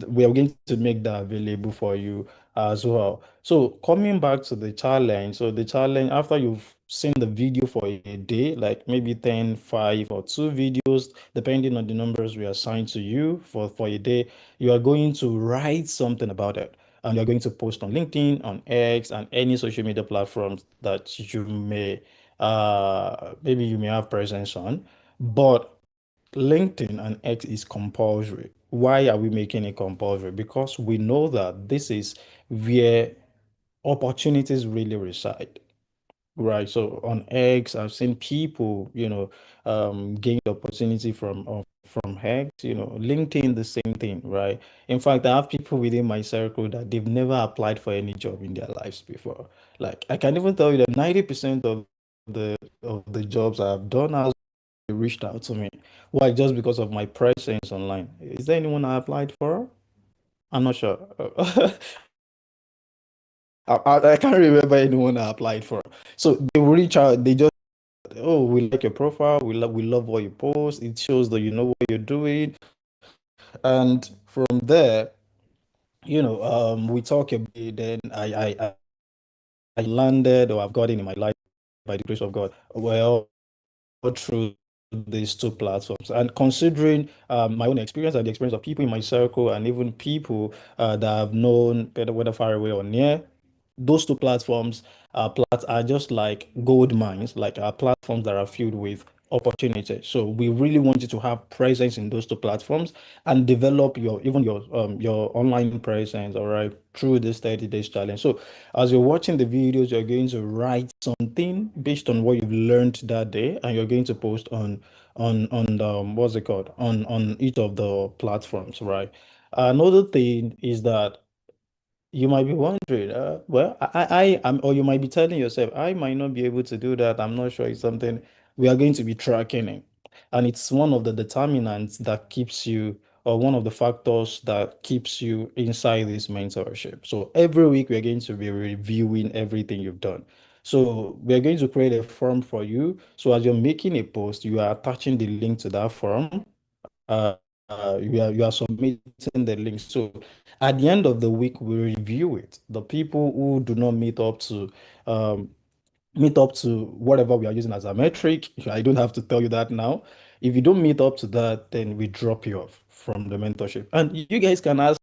we are going to make that available for you as well. So coming back to the challenge, so the challenge after you've seen the video for a day, like maybe 10, 5, or 2 videos, depending on the numbers we assign to you for a day, you are going to write something about it. And you're going to post on LinkedIn, on X, and any social media platforms that you may maybe you may have presence on. But LinkedIn and X is compulsory. Why are we making it compulsory? Because we know that this is where opportunities really reside. Right. So on X, I've seen people, gain the opportunity from X, LinkedIn, the same thing, right? In fact, I have people within my circle that they've never applied for any job in their lives before. Like I can even tell you that 90% of the jobs I've done has reached out to me. Why? Just because of my presence online. Is there anyone I applied for? I'm not sure. I can't remember anyone I applied for. So they will reach out, they just, oh, we like your profile, we love what you post, it shows that you know what you're doing. And from there, we talk a bit, then I landed or I've gotten in my life by the grace of God. Well, through these two platforms and considering my own experience and the experience of people in my circle and even people that I've known whether far away or near, those two platforms are just like gold mines, like platforms that are filled with opportunity. So we really want you to have presence in those two platforms and develop your online presence, all right, through this 30 days challenge. So as you're watching the videos, you're going to write something based on what you've learned that day, and you're going to post on what's it called, on each of the platforms, right? Another thing is that you might be wondering, well, am or you might be telling yourself, I might not be able to do that. I'm not sure it's something we are going to be tracking it. And it's one of the determinants that keeps you, or one of the factors that keeps you inside this mentorship. So every week we're going to be reviewing everything you've done. So we're going to create a form for you. So as you're making a post, you are attaching the link to that form. Uh, you are submitting the link. So at the end of the week, we review it. The people who do not um, meet up to whatever we are using as a metric. I don't have to tell you that now. If you don't meet up to that, then we drop you off from the mentorship. And you guys can ask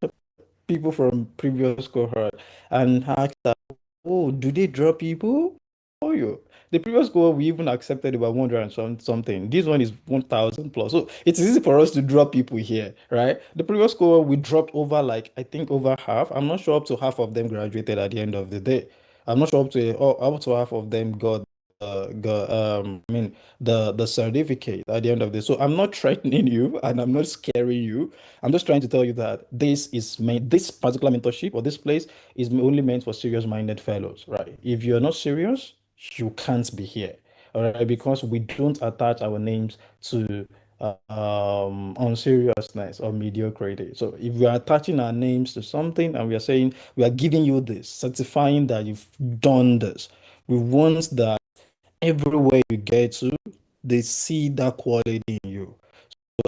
people from previous cohort and ask that, oh, do they drop people? Oh, you. The previous cohort, we even accepted about 100 and something. This one is 1,000 plus. So it's easy for us to drop people here, right? The previous cohort, we dropped over, like, I think over half. I'm not sure up to half of them graduated at the end of the day. I'm not sure up to half of them got the certificate at the end of this. So I'm not threatening you and I'm not scaring you. I'm just trying to tell you that this particular mentorship or this place is only meant for serious-minded fellows, right? If you're not serious, you can't be here, all right? Because we don't attach our names to unseriousness or mediocrity. So if we are attaching our names to something and we are saying we are giving you this, certifying that you've done this, we want that everywhere you get to, they see that quality in you.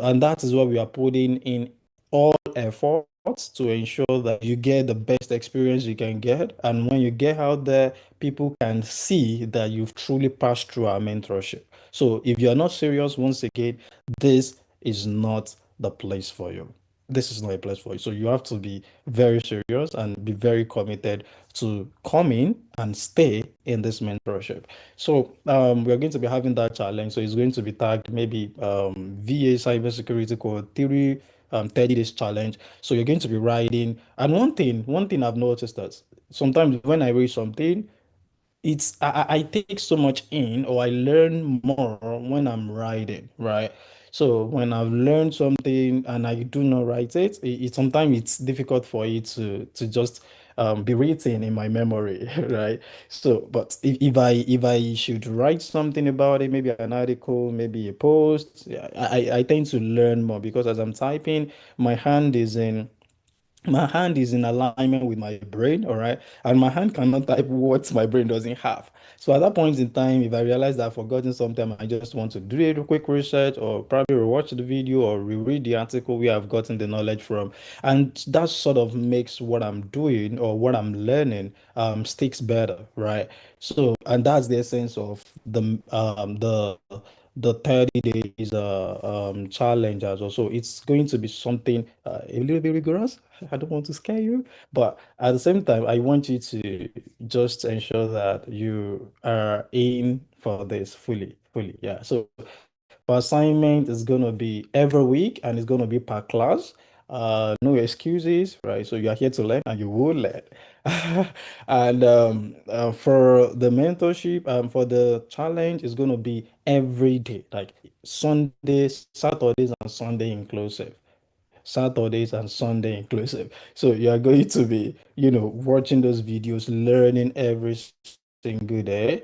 And that is what we are putting in all efforts to ensure that you get the best experience you can get. And when you get out there, people can see that you've truly passed through our mentorship. So if you're not serious, once again, this is not the place for you. This is not a place for you. So you have to be very serious and be very committed to come in and stay in this mentorship. So we're going to be having that challenge. So it's going to be tagged maybe VA Cybersecurity Cohort 3 30 days challenge. So you're going to be writing. And one thing I've noticed that sometimes when I read something, I take so much in or I learn more when I'm writing, right? So when I've learned something and I do not write sometimes it's difficult for it to just be written in my memory, right? So, but if I should write something about it, maybe an article, maybe a post, yeah, I tend to learn more because as I'm typing, my hand is in my hand is in alignment with my brain, all right? And my hand cannot type what my brain doesn't have. So at that point in time, if I realize that I've forgotten something, I just want to do a quick research or probably rewatch the video or reread the article where I've gotten the knowledge from. And that sort of makes what I'm doing or what I'm learning sticks better, right? So, and that's the essence of the 30 days challenge as well. So it's going to be something a little bit rigorous. I don't want to scare you, but at the same time, I want you to just ensure that you are in for this fully, fully. Yeah. So for assignment is going to be every week and it's going to be per class. No excuses, right? So you are here to learn and you will learn. And for the mentorship, for the challenge, it's going to be every day, like Sundays, Saturdays, and Sunday inclusive. Saturdays and Sunday inclusive. So you are going to be, watching those videos, learning every single day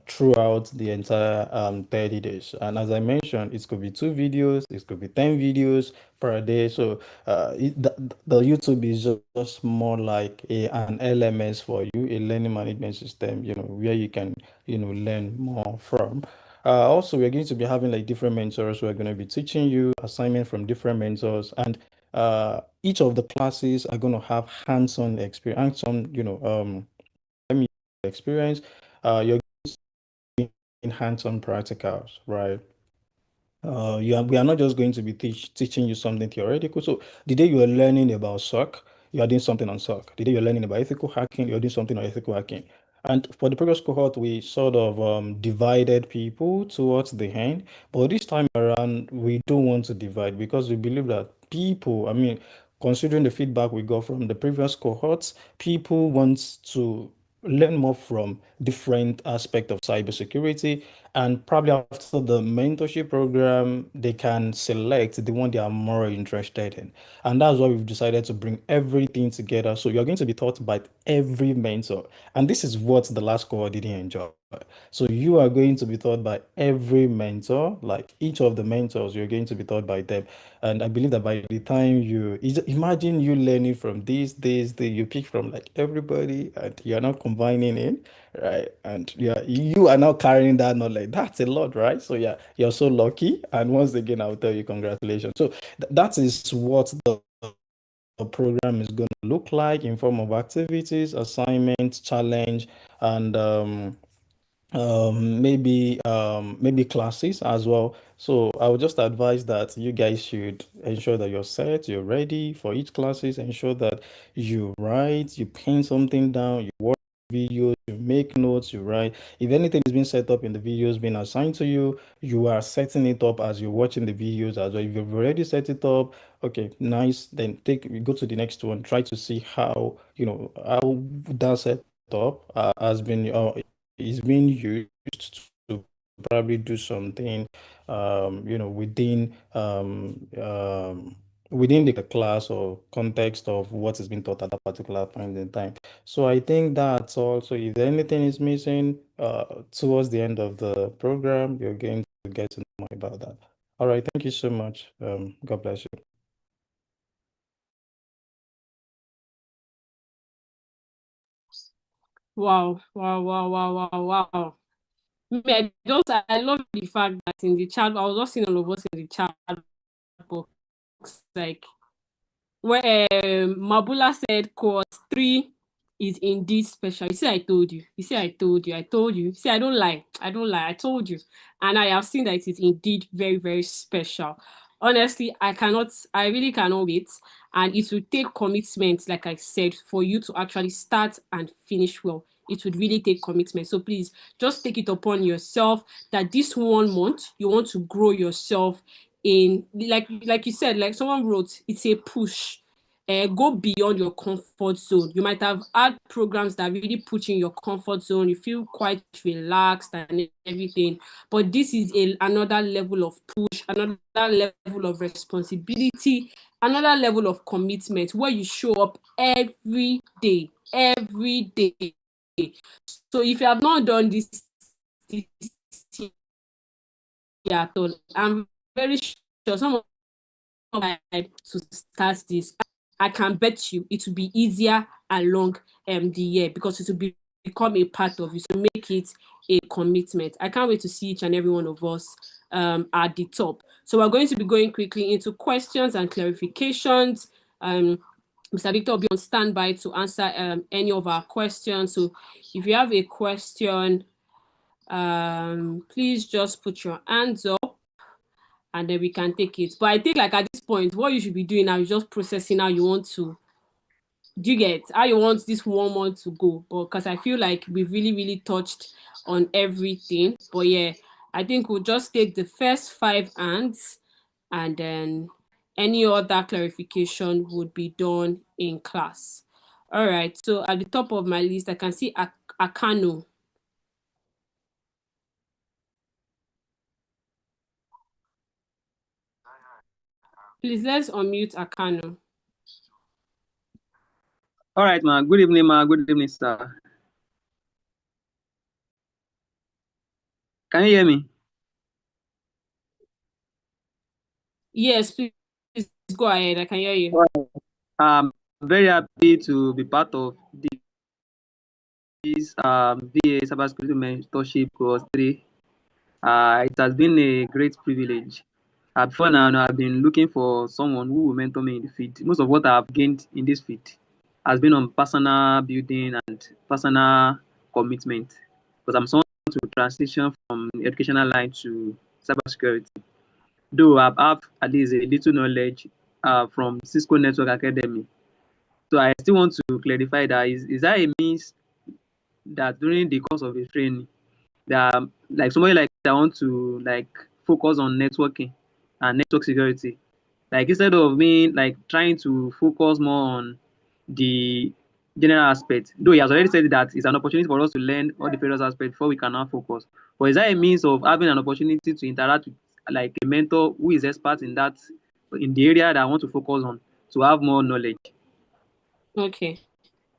throughout the entire 30 days. And as I mentioned, it could be 2 videos, it could be 10 videos per day. So the YouTube is just more like an LMS for you, a learning management system, where you can, learn more from. Also, we're going to be having like different mentors who are going to be teaching you assignment from different mentors, and each of the classes are going to have hands-on experience, hands-on, experience. You're in hands-on practicals, right? We are not just going to be teaching you something theoretical. So the day you are learning about SOC, you are doing something on SOC. The day you're learning about ethical hacking, you're doing something on ethical hacking. And for the previous cohort, we sort of divided people towards the end. But this time around, we don't want to divide because we believe that people, I mean, considering the feedback we got from the previous cohorts, people want to learn more from different aspects of cybersecurity, and probably after the mentorship program they can select the one they are more interested in. And that's why we've decided to bring everything together, so you're going to be taught by every mentor, and this is what the last cohort didn't enjoy. So you are going to be taught by every mentor, like each of the mentors, you're going to be taught by them. And I believe that by the time imagine you learning from you pick from like everybody and you're not combining it, right? And yeah, you are now carrying that knowledge. That's a lot, right? So yeah, you're so lucky. And once again, I'll tell you congratulations. So that is what the program is going to look like in form of activities, assignments, challenge, and maybe classes as well. So I would just advise that you guys should ensure that you're set, you're ready for each classes, ensure that you write, you pin something down, you watch videos, you make notes, you write. If anything is being set up in the videos being assigned to you, you are setting it up as you're watching the videos as well. If you've already set it up, okay, nice, then go to the next one, try to see how, how that set up has been is being used to probably do something, within the class or context of what is being taught at that particular point in time. So I think that's also, if anything is missing, towards the end of the program, you're going to get to know more about that. All right, thank you so much. God bless you. Wow, wow, wow, wow, wow, wow. I love the fact that in the chat, I was just seeing all of us in the chat box, like where Mabula said course 3 is indeed special. You see, I told you. You see, I told you. I told you. See, I don't lie. I don't lie. I told you. And I have seen that it is indeed very, very special. Honestly, I really cannot wait. And it will take commitment, like I said, for you to actually start and finish well. It would really take commitment. So please just take it upon yourself that this 1 month you want to grow yourself in, like you said, like someone wrote, it's a push. Go beyond your comfort zone. You might have had programs that really put you in your comfort zone. You feel quite relaxed and everything. But this is another level of push, another level of responsibility, another level of commitment where you show up every day, every day. So if you have not done this year at all, I'm very sure some of to start this, I can bet you it will be easier along the year because it will become a part of you. So make it a commitment. I can't wait to see each and every one of us at the top. So we're going to be going quickly into questions and clarifications. Mr. Victor will be on standby to answer any of our questions. So if you have a question, please just put your hands up and then we can take it. But I think like at this point, what you should be doing now is just processing how you want to, do you get how you want this 1 month to go? But because I feel like we've really, really touched on everything. But yeah, I think we'll just take the first 5 hands and then any other clarification would be done in class. All right, so at the top of my list, I can see Akano. Please let's unmute Akano. All right, ma. Good evening, ma. Good evening, sir. Can you hear me? Yes, please go ahead. I can hear you. All right. I'm very happy to be part of this VA Cybersecurity Mentorship Cohort 3. It has been a great privilege. Before now, I've been looking for someone who will mentor me in the field. Most of what I've gained in this field has been on personal building and personal commitment. Because I'm someone to transition from the educational line to cybersecurity. Though I have at least a little knowledge from Cisco Network Academy. So I still want to clarify that is that a means that during the course of a training, that like somebody like I want to like focus on networking and network security. Like instead of me like trying to focus more on the general aspect, though he has already said that it's an opportunity for us to learn all the various aspects before we can now focus. But is that a means of having an opportunity to interact with like a mentor who is expert in that in the area that I want to focus on to have more knowledge? Okay.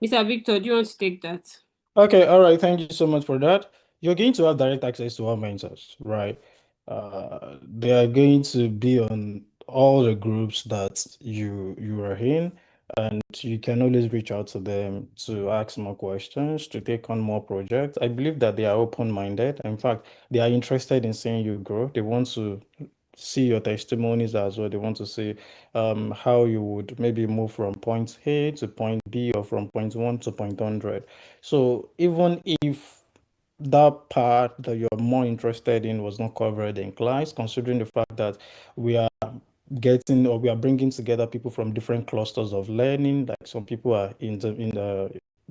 Mr. Victor, do you want to take that? Okay, all right. Thank you so much for that. You're going to have direct access to our mentors, right? They are going to be on all the groups that you are in, and you can always reach out to them to ask more questions, to take on more projects. I believe that they are open-minded. In fact, they are interested in seeing you grow. They want to see your testimonies as well. They want to see how you would maybe move from point A to point B or from point 1 to point 100. So even if that part that you're more interested in was not covered in class, considering the fact that we are we are bringing together people from different clusters of learning, like some people are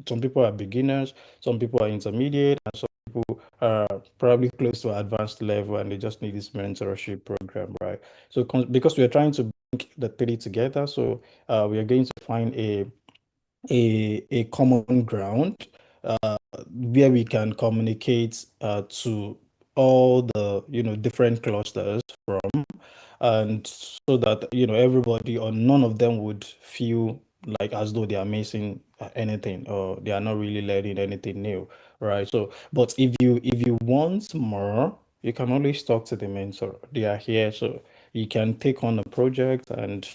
some people are beginners, some people are intermediate, and some people are probably close to advanced level and they just need this mentorship program, right? So because we are trying to bring the three together, so we are going to find a common ground where we can communicate to all the different clusters from, and so that everybody or none of them would feel like as though they are missing anything or they are not really learning anything new, right? So but if you want more, you can always talk to the mentor. They are here, so you can take on a project and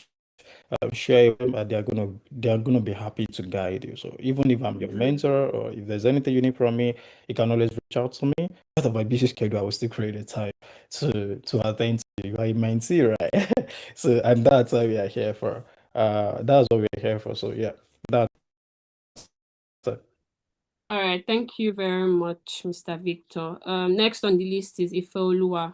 share with them, and they're gonna be happy to guide you. So even if I'm your mentor or if there's anything you need from me, you can always reach out to me. Out of my busy schedule, I will still create a time to attend to you. You are a mentee, right? So and that's what we are here for. That's what we're here for. So yeah, that's it. All right, thank you very much, Mr. Victor. Next on the list is Ifeoluwa.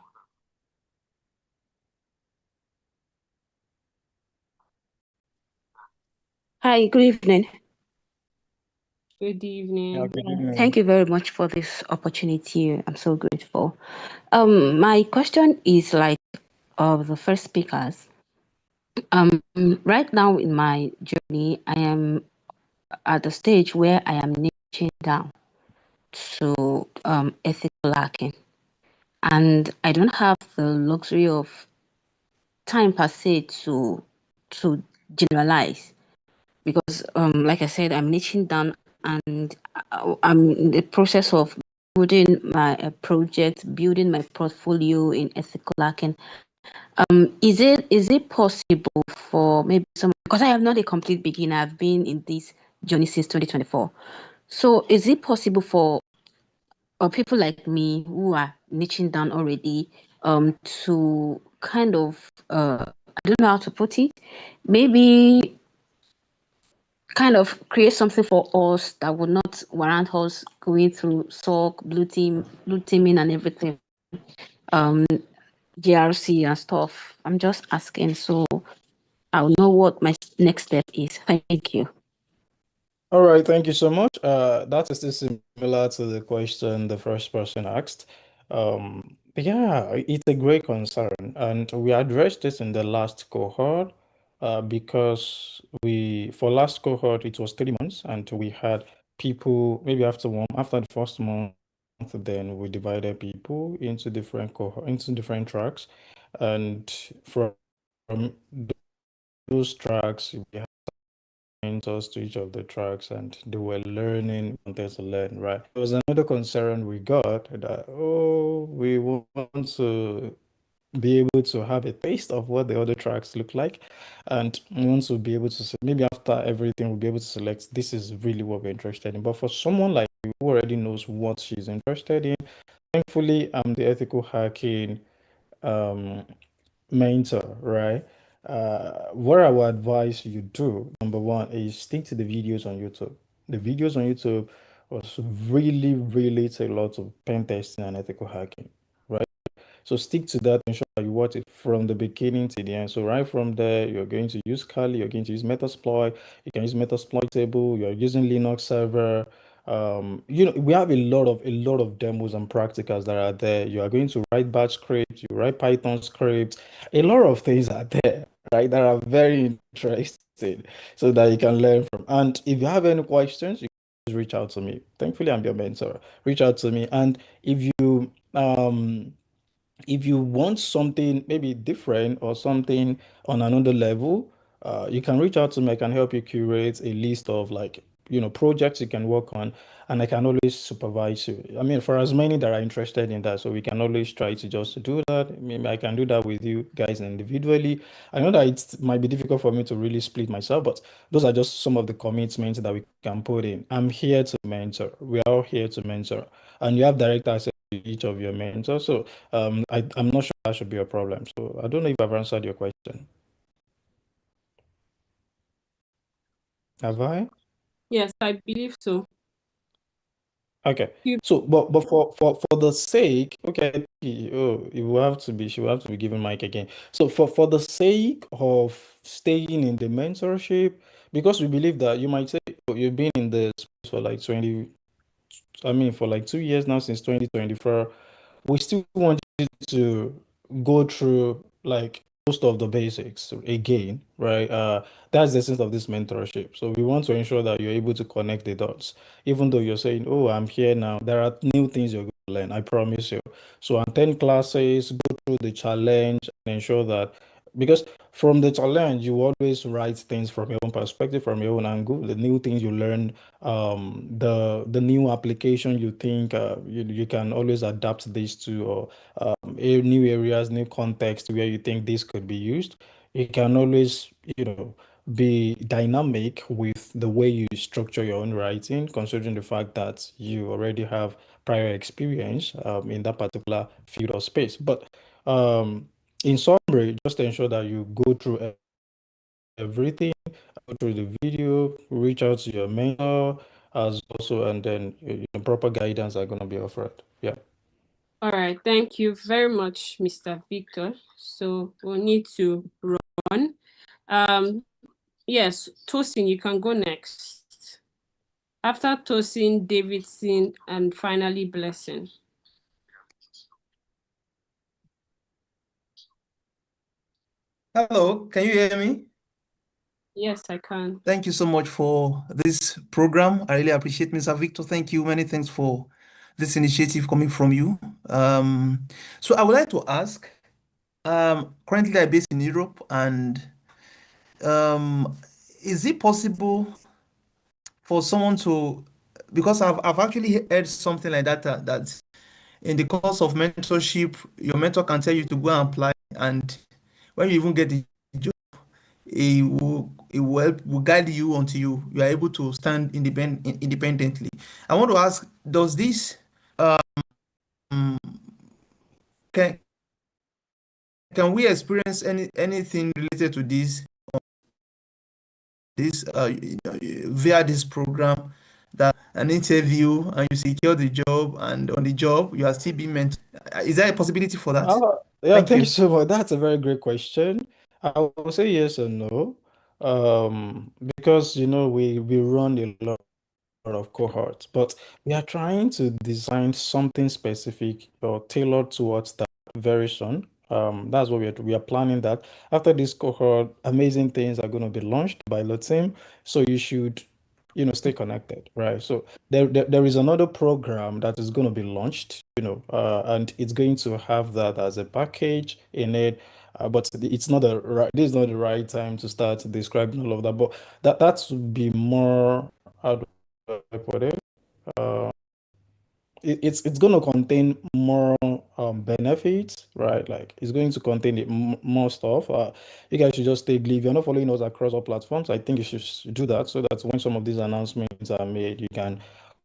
Hi, good evening. Good evening. Yeah, good evening. Thank you very much for this opportunity. I'm so grateful. My question is like of the first speakers. Right now in my journey, I am at the stage where I am niching down to ethical hacking, and I don't have the luxury of time per se to generalize because, like I said, I'm niching down and I'm in the process of building my project, building my portfolio in ethical hacking. Is it possible for maybe some, because I am not a complete beginner, I've been in this journey since 2024. So is it possible for people like me who are niching down already to kind of I don't know how to put it, maybe kind of create something for us that would not warrant us going through SOC, blue teaming and everything, um, GRC and stuff. I'm just asking so I'll know what my next step is. Thank you. All right, thank you so much. That is still similar to the question the first person asked. Yeah, it's a great concern, and we addressed this in the last cohort, because for last cohort it was 3 months, and we had people maybe after the first month, then we divided people into different into different tracks, and from those tracks we mentors to each of the tracks, and they were learning, wanted to learn, right? There was another concern we got that, oh, we want to be able to have a taste of what the other tracks look like, and we want to be able to maybe after everything we'll be able to select this is really what we're interested in. But for someone like you who already knows what she's interested in, thankfully I'm the ethical hacking um mentor, right? What I would advise you do, number one, is stick to the videos on YouTube. The videos on YouTube was really, really take a lot of pen testing and ethical hacking, right? So stick to that. Ensure that you watch it from the beginning to the end. So right from there, you're going to use Kali, you're going to use Metasploit, you can use Metasploit table, you're using Linux server. We have a lot of demos and practicals that are there. You are going to write Bash scripts, you write Python scripts, a lot of things are there, right? That are very interesting, so that you can learn from. And if you have any questions, you can reach out to me. Thankfully, I'm your mentor. Reach out to me, and if you want something maybe different or something on another level, you can reach out to me. I can help you curate a list of like, projects you can work on, and I can always supervise you. I mean, for as many that are interested in that, so we can always try to just do that. Maybe I can do that with you guys individually. I know that it might be difficult for me to really split myself, but those are just some of the commitments that we can put in. I'm here to mentor. We are all here to mentor, and you have direct access to each of your mentors. So I'm not sure that should be a problem. So I don't know if I've answered your question. Have I? Yes, I believe so. Okay. You So, but for the sake, okay, oh, she will have to be given mic again. So for the sake of staying in the mentorship, because we believe that you might say, oh, you've been in the space for like 20, I mean, for like 2 years now, since 2024, we still want you to go through like most of the basics again, right? That's the essence of this mentorship. So we want to ensure that you're able to connect the dots. Even though you're saying, oh, I'm here now, there are new things you're going to learn, I promise you. So attend classes, go through the challenge, and ensure that, because from the challenge, you always write things from your own perspective, from your own angle, the new things you learn, the new application you think you can always adapt this to, or new areas, new context where you think this could be used. You can always, be dynamic with the way you structure your own writing, considering the fact that you already have prior experience in that particular field or space. But in summary, just ensure that you go through everything, go through the video, reach out to your mentor as also, and then proper guidance are going to be offered. Yeah. All right. Thank you very much, Mr. Victor. So we'll need to run. Yes, Tosin, you can go next. After Tosin, Davidson, and finally Blessing. Hello, can you hear me? Yes, I can. Thank you so much for this program. I really appreciate Mr. Victor. Thank you. Many thanks for this initiative coming from you. So I would like to ask, currently I'm based in Europe, and is it possible for someone to, because I've actually heard something like that, that in the course of mentorship, your mentor can tell you to go and apply, and when you even get the job, it will guide you until you are able to stand independently. I want to ask, does this um, can can we experience anything related to this via this program, that an interview and you secure the job, and on the job you are still being mentored? Is there a possibility for that? Yeah, Thank thank you you. so much. That's a very great question. I will say yes or no. Because we run a lot of cohorts, but we are trying to design something specific or tailored towards that very soon. That's what we are planning that after this cohort, amazing things are going to be launched by the team. So you should, stay connected, right? So there is another program that is going to be launched, and it's going to have that as a package in it. But it's not the right, this is not the right time to start describing all of that. But that would be more, how do I put it? Uh, it's going to contain more benefits, right? Like it's going to contain more stuff. You guys should just take leave. You're not following us across all platforms. I think you should do that so that when some of these announcements are made, you can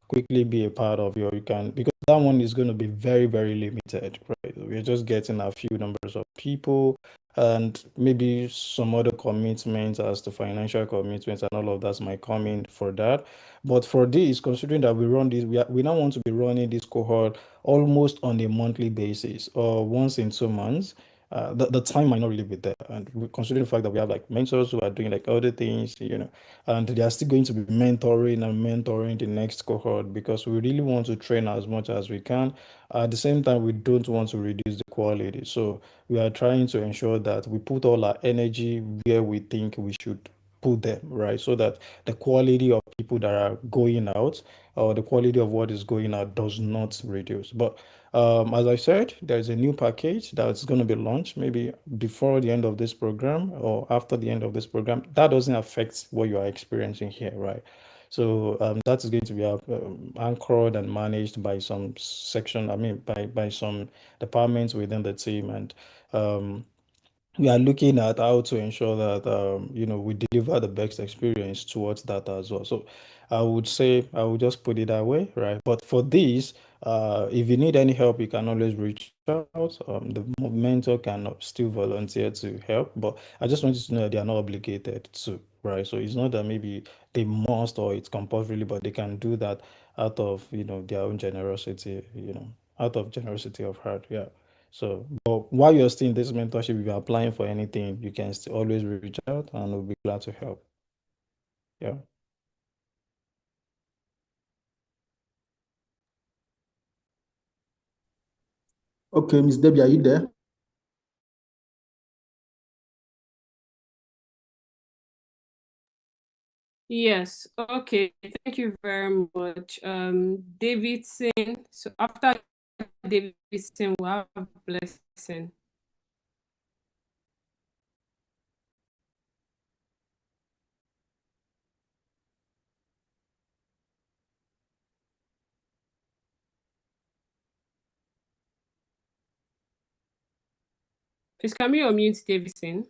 quickly be a part of your, you can, because that one is going to be very, very limited, right? We're just getting a few numbers of people and maybe some other commitments as to financial commitments and all of that might come in for that. But for this, considering that we run this, we now want to be running this cohort almost on a monthly basis or once in 2 months. The time might not really be there. And considering the fact that we have like mentors who are doing like other things, and they are still going to be mentoring the next cohort because we really want to train as much as we can. At the same time, we don't want to reduce the quality. So we are trying to ensure that we put all our energy where we think we should put them, right? So that the quality of people that are going out or the quality of what is going out does not reduce. But as I said, there's a new package that's going to be launched maybe before the end of this program or after the end of this program. That doesn't affect what you are experiencing here, right? So that is going to be anchored and managed by some section, I mean, by some departments within the team. And um, we are looking at how to ensure that we deliver the best experience towards that as well. So I would say I would just put it that way, right? But for this, if you need any help, you can always reach out. The mentor can still volunteer to help, but I just want you to know that they are not obligated to, right? So it's not that maybe they must or it's compulsory, but they can do that out of their own generosity, out of generosity of heart. Yeah. So, but while you're still in this mentorship, if you're applying for anything, you can still always reach out and we'll be glad to help. Yeah. Okay, Miss Debbie, are you there? Yes. Okay. Thank you very much. Davidson. So after Davidson, we'll have Blessing. Please, can we unmute Davidson?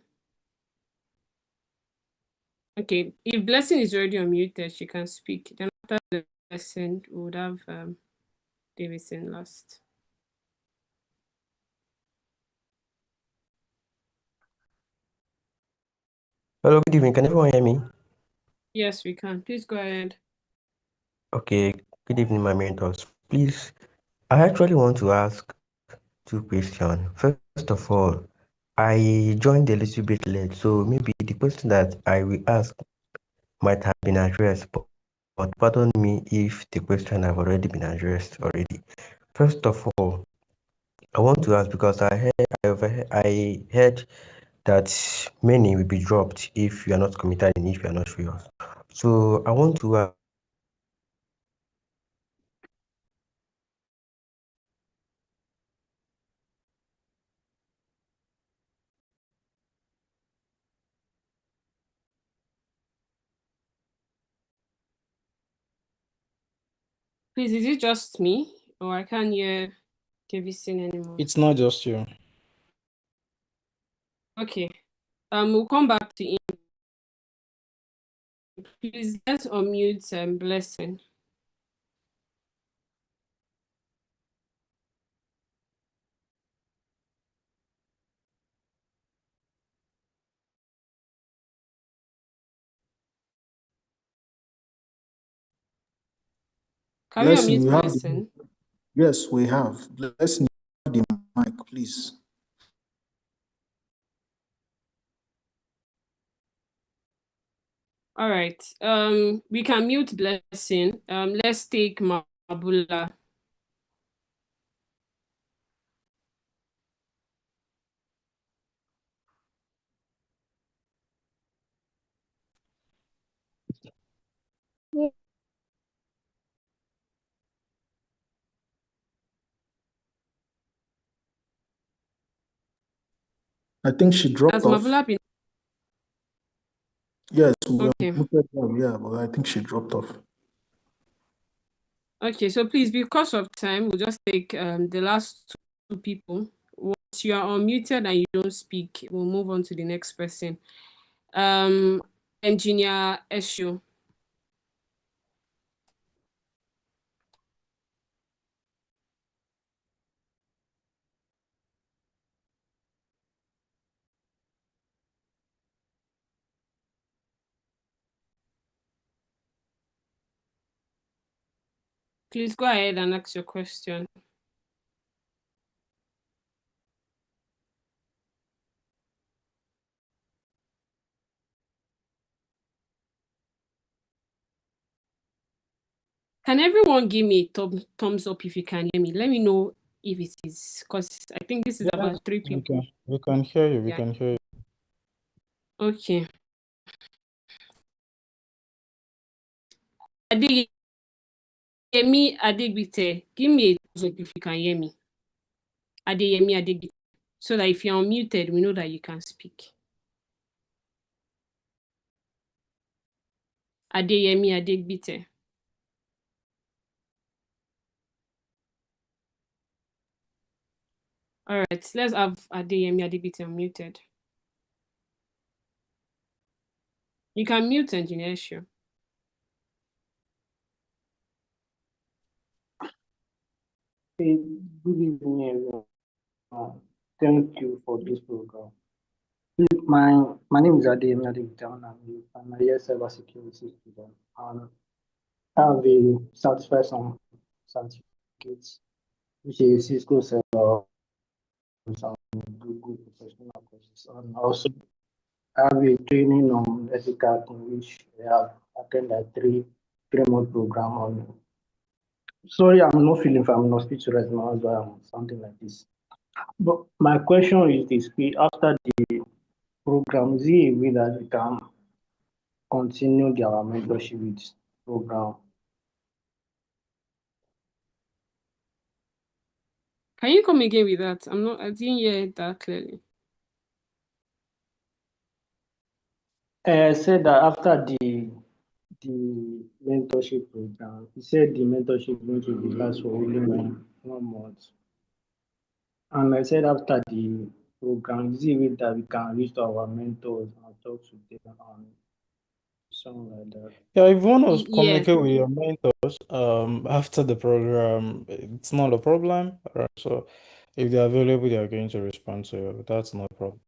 Okay. If Blessing is already unmuted, she can speak. Then after Blessing, we would have Davidson last. Hello, good evening. Can everyone hear me? Yes, we can. Please go ahead. Okay, good evening, my mentors. Please, I actually want to ask two questions. First of all, I joined a little bit late, so maybe the question that I will ask might have been addressed, but pardon me if the question have already been addressed already. First of all, I want to ask because I heard that many will be dropped if you are not committed and if you are not serious. So I want to ask, Please, is it just me or I can't hear Davidson anymore? It's not just you. Okay. We'll come back to him. Please let's unmute Blessing. Can we Blessing, unmute you have Blessing? yes, we have. Blessing, you have the mic, please. All right. We can mute Blessing. Let's take Mabula. I think she dropped Has off. Mabula been? Yes, we Okay. muted her, yeah, but I think she dropped off. Okay, so please, because of time, we'll just take the last two people. Once you are unmuted and you don't speak, we'll move on to the next person. Engineer Eshu. Please go ahead and ask your question. Can everyone give me a thumbs up if you can hear me? Let me know if it is, because I think this is about 3 people. We can hear you. We Yeah. can hear you. Okay. Adeyemi Adegbite, give me a thumbs up if you can hear me. Adeyemi Adegbite. So that if you're unmuted, we know that you can speak. Adeyemi Adegbite. All right, let's have Adeyemi Adegbite unmuted. You can mute Engineer Eshu. Hey, good evening, everyone. Thank you for this program. My name is Adeyemi Adegbite. I'm a VA Cybersecurity student. And I have a certified some certificates, which is Cisco Server and some Google professional courses. And also, I have a training on ethical in which I have attended a three-month program on. Sorry, I'm not feeling fine. I'm not speech right now, that's why I'm sounding like this. But my question is this: after the program, is it a way that we can continue their mentorship with program. Can you come again with that? I didn't hear it that clearly. I said that after the mentorship program, he said the mentorship going to be last for only 1 month. And I said after the program, is it way that we can reach to our mentors and talk to them and something like that? Yeah, if you want to Yes. communicate with your mentors after the program, it's not a problem. Right? So if they're available, they are going to respond to you. That's no problem.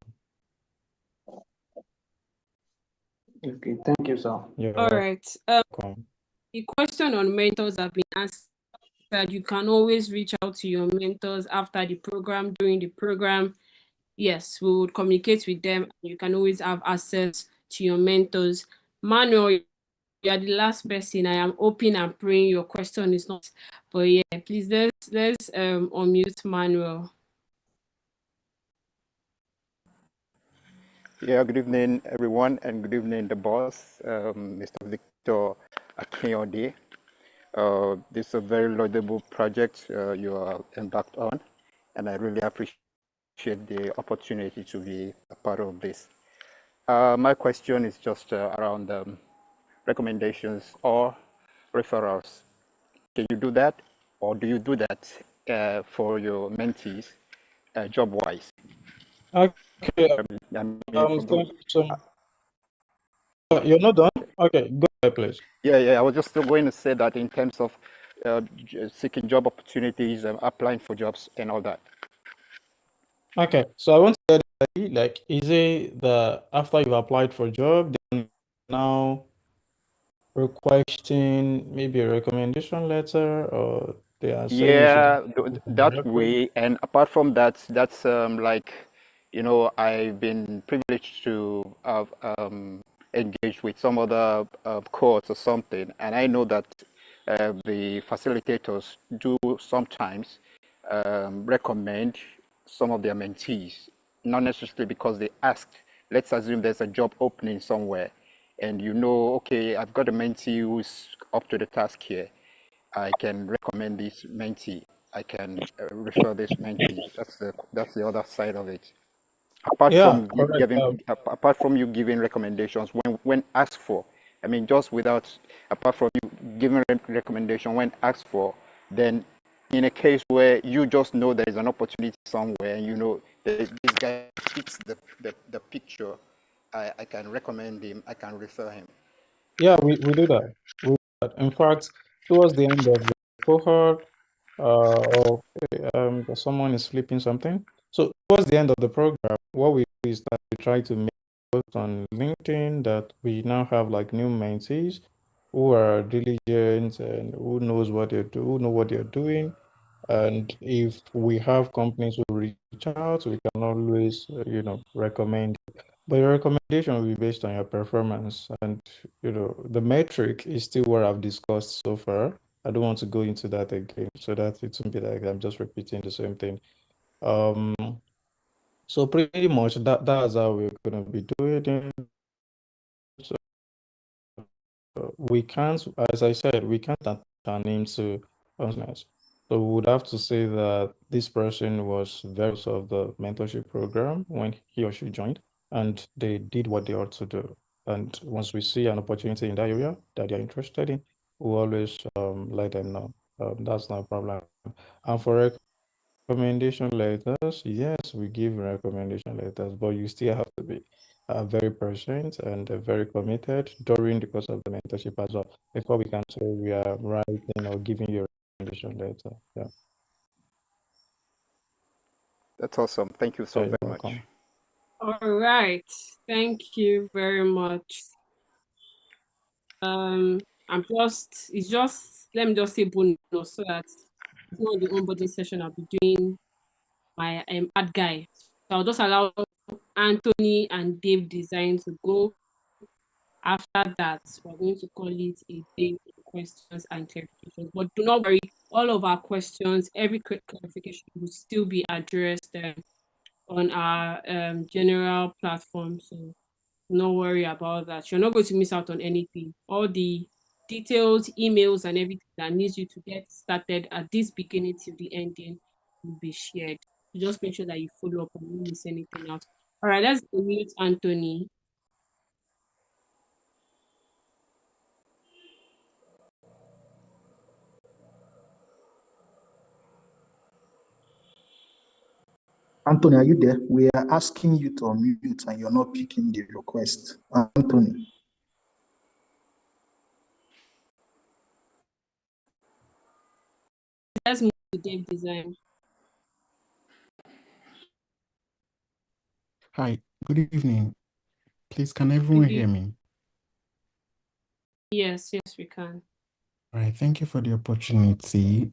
Okay, thank you, sir. You're All right. welcome. The question on mentors have been answered. You can always reach out to your mentors after the program, during the program. Yes, we would communicate with them. You can always have access to your mentors. Manuel, you are the last person. I am hoping and praying your question is not. But yeah, please let's unmute Manuel. Yeah, good evening, everyone, and good evening, the boss, Mr. Victor Akinode. This is a very laudable project you are embarked on, and I really appreciate the opportunity to be a part of this. My question is just around recommendations or referrals. Can you do that, or do you do that for your mentees, job-wise? Okay. I mean, Thank you so much. You're not done? Okay, go ahead, please. Yeah. I was just still going to say that in terms of seeking job opportunities, applying for jobs, and all that. Okay, so I want to get like, is it that after you've applied for a job, then now requesting maybe a recommendation letter, or they are saying you should Yeah, do some that reference? way. And apart from that, that's like, I've been privileged to have engaged with some other courts or something, and I know that the facilitators do sometimes recommend some of their mentees, not necessarily because they asked. Let's assume there's a job opening somewhere, and okay, I've got a mentee who's up to the task here. I can recommend this mentee. I can refer this mentee. That's the other side of it. Apart Yeah, from correct. apart from you giving recommendations when asked for, I mean, just without, apart from you giving recommendation when asked for, then in a case where you just know there is an opportunity somewhere, and this guy fits the picture, I can recommend him. I can refer him. Yeah, we do that. We do that. In fact, towards the end of the cohort, or someone is flipping something. So towards the end of the program, what we do is that we try to make posts on LinkedIn that we now have like new mentees who are diligent and who knows what who know what they're doing. And if we have companies who reach out, we can always, recommend. But your recommendation will be based on your performance. And, the metric is still what I've discussed so far. I don't want to go into that again so that it won't be like I'm just repeating the same thing. Um, so pretty much that's how we're gonna be doing it. So we can't, as I said, we can't attach our name to business. So we would have to say that this person was very of the mentorship program when he or she joined, and they did what they ought to do. And once we see an opportunity in that area that they're interested in, we'll always let them know. That's no problem. And for recommendation letters, yes, we give recommendation letters, but you still have to be very patient and very committed during the course of the mentorship as well. Before we can say we are writing or giving you a recommendation letter. Yeah, That's awesome. Thank you so you're very much. welcome. All right. Thank you very much. It's just, let me just say bonus so that it's not the onboarding session I'll be doing my ad guy. So I'll just allow Anthony and Dave Design to go. After that, we're going to call it a day of questions and clarifications. But do not worry, all of our questions, every clarification will still be addressed on our general platform. So No worry about that. You're not going to miss out on anything. All the details, emails, and everything that needs you to get started at this beginning till the ending will be shared. So just make sure that you follow up and don't miss anything out. All right, let's mute Anthony. Anthony, are you there? We are asking you to unmute and you're not picking the request. Anthony. Let's move to Dev Design. Hi, good evening. Please, can everyone hear me? Yes, we can. All right, thank you for the opportunity.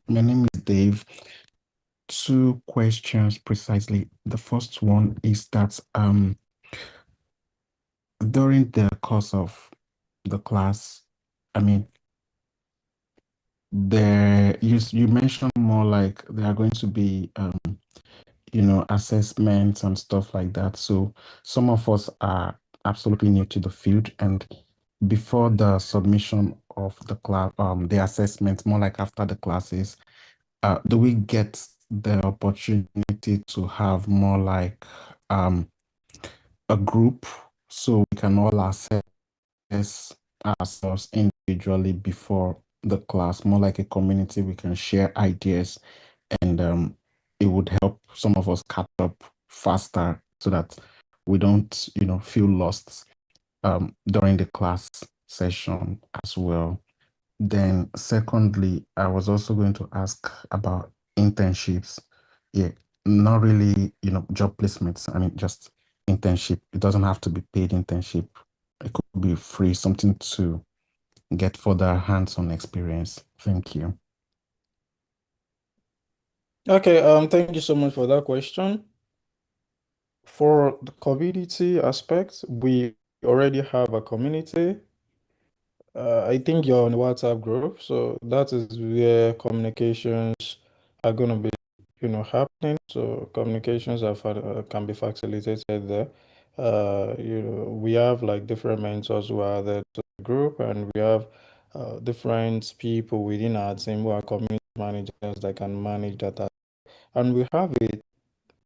My name is Dave. Two questions precisely. The first one is that during the course of the class, I mean, you mentioned more like there are going to be assessments and stuff like that. So some of us are absolutely new to the field, and before the submission of the class, the assessment, more like after the classes, do we get the opportunity to have more like a group so we can all assess ourselves individually before the class, more like a community we can share ideas, and it would help some of us catch up faster so that we don't, feel lost during the class session as well. Then secondly, I was also going to ask about internships. Yeah, not really, job placements. I mean, just internship. It doesn't have to be paid internship. It could be free, something to get further hands-on experience. Thank you. Okay, thank you so much for that question. For the community aspect, we already have a community. I think you're on the WhatsApp group, so that is where communications are going to be, happening. So communications can be facilitated there. We have like different mentors who are there to the group, and we have different people within our team who are community managers that can manage that. And we have a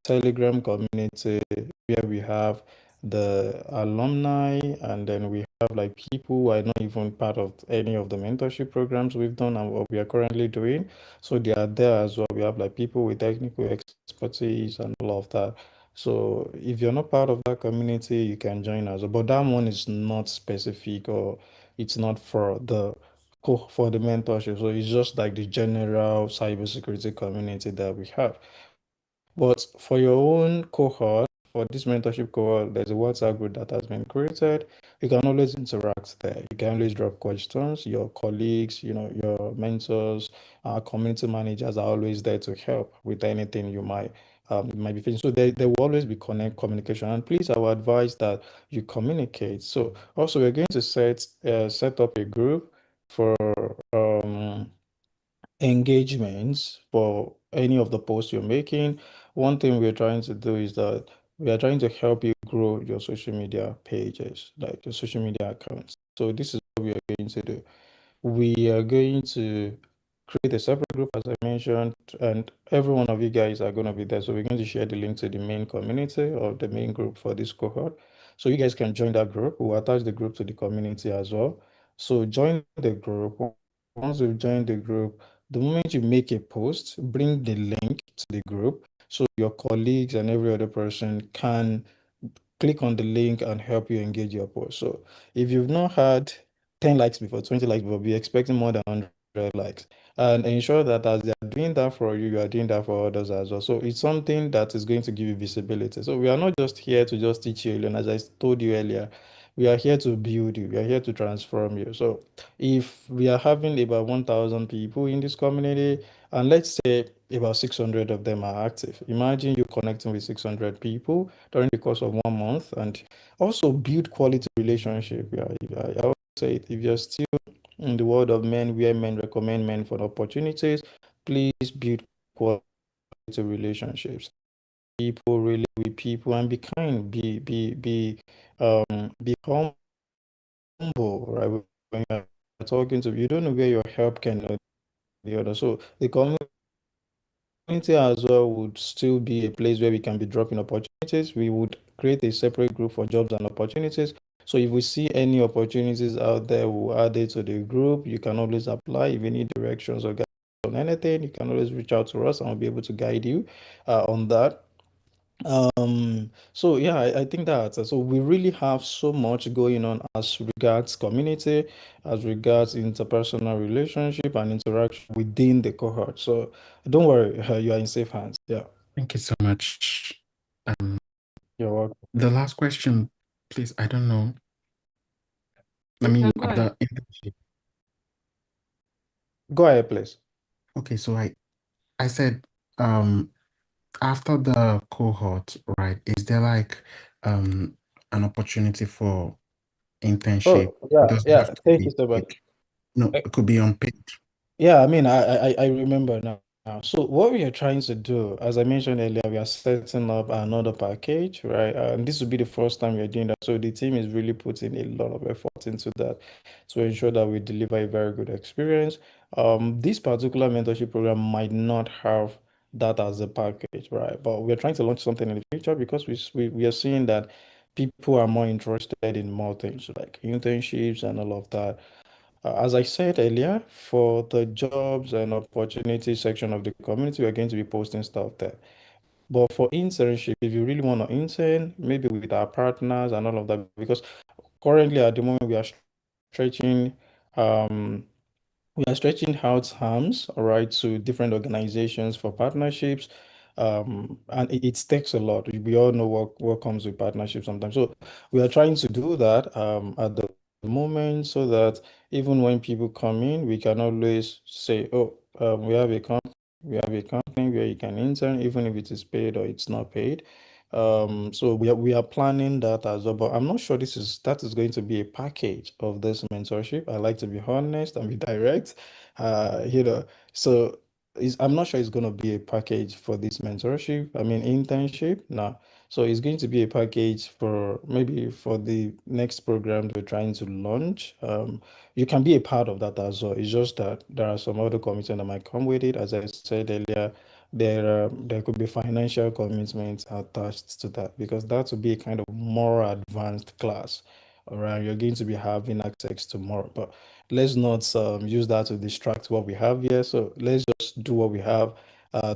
Telegram community where we have the alumni, and then we have like people who are not even part of any of the mentorship programs we've done and what we are currently doing. So they are there as well. We have like people with technical expertise and all of that. So if you're not part of that community, you can join us. But that one is not specific, or it's not for for the mentorship. So it's just like the general cybersecurity community that we have. But for your own cohort, for this mentorship cohort, there's a WhatsApp group that has been created. You can always interact there. You can always drop questions. Your colleagues, your mentors, community managers are always there to help with anything you might be facing. So there will always be communication. And please, I would advise that you communicate. So also, we're going to set up a group for engagements for any of the posts you're making. One thing we're trying to do is that we are trying to help you grow your social media pages, like your social media accounts. So this is what we are going to do. We are going to create a separate group, as I mentioned, and every one of you guys are going to be there. So we're going to share the link to the main community or the main group for this cohort. So you guys can join that group. We'll attach the group to the community as well. So join the group. Once you've joined the group, the moment you make a post, bring the link to the group so your colleagues and every other person can click on the link and help you engage your post. So if you've not had 10 likes before, 20 likes before, be expecting more than 100 likes. And ensure that as they are doing that for you, you are doing that for others as well. So it's something that is going to give you visibility. So we are not just here to just teach you alone. As I told you earlier, we are here to build you. We are here to transform you. So if we are having about 1,000 people in this community, and let's say about 600 of them are active, imagine you connecting with 600 people during the course of 1 month, and also build quality relationship. Yeah, I always say it, if you're still in the world of men where men recommend men for opportunities, please build quality relationships. People, really with people, and be kind, be Be humble, right? When you're talking to, you don't know where your help can or the other. So the community as well would still be a place where we can be dropping opportunities. We would create a separate group for jobs and opportunities. So if we see any opportunities out there, we'll add it to the group. You can always apply. If you need directions or guidance on anything, you can always reach out to us and we'll be able to guide you on that. So yeah, I think that so we really have so much going on as regards community, as regards interpersonal relationship and interaction within the cohort. So don't worry, you are in safe hands. Yeah, Thank you so much. you're welcome. The last question, please. I don't know. I You mean, can go of ahead. the internship. Go ahead, please. Okay, so I said, after the cohort, right, is there like an opportunity for internship? Oh, It yeah, doesn't have yeah. to Thank you be so much. like, no, it could be unpaid. Yeah, I mean, I remember now. So what we are trying to do, as I mentioned earlier, we are setting up another package, right? And this will be the first time we are doing that. So the team is really putting a lot of effort into that to ensure that we deliver a very good experience. This particular mentorship program might not have that as a package, right? But we're trying to launch something in the future because we are seeing that people are more interested in more things like internships and all of that. As I said earlier, for the jobs and opportunities section of the community, we're going to be posting stuff there. But for internship, if you really want to intern, maybe with our partners and all of that, because currently at the moment stretching, um, we are stretching out arms, all right, to different organizations for partnerships. And it takes a lot. We all know what comes with partnerships sometimes. So we are trying to do that at the moment so that even when people come in, we can always say, oh, we have a company where you can intern, even if it is paid or it's not paid. So we are planning that as well, but I'm not sure that is going to be a package of this mentorship. I like to be honest and be direct. You know, so I'm not sure it's going to be a package for this mentorship. I mean, internship. No. So it's going to be a package for maybe for the next program we're trying to launch. You can be a part of that as well. It's just that there are some other commitments that might come with it. As I said earlier, there could be financial commitments attached to that because that would be a kind of more advanced class. All right, you're going to be having access to more, but let's not use that to distract what we have here. So let's just do what we have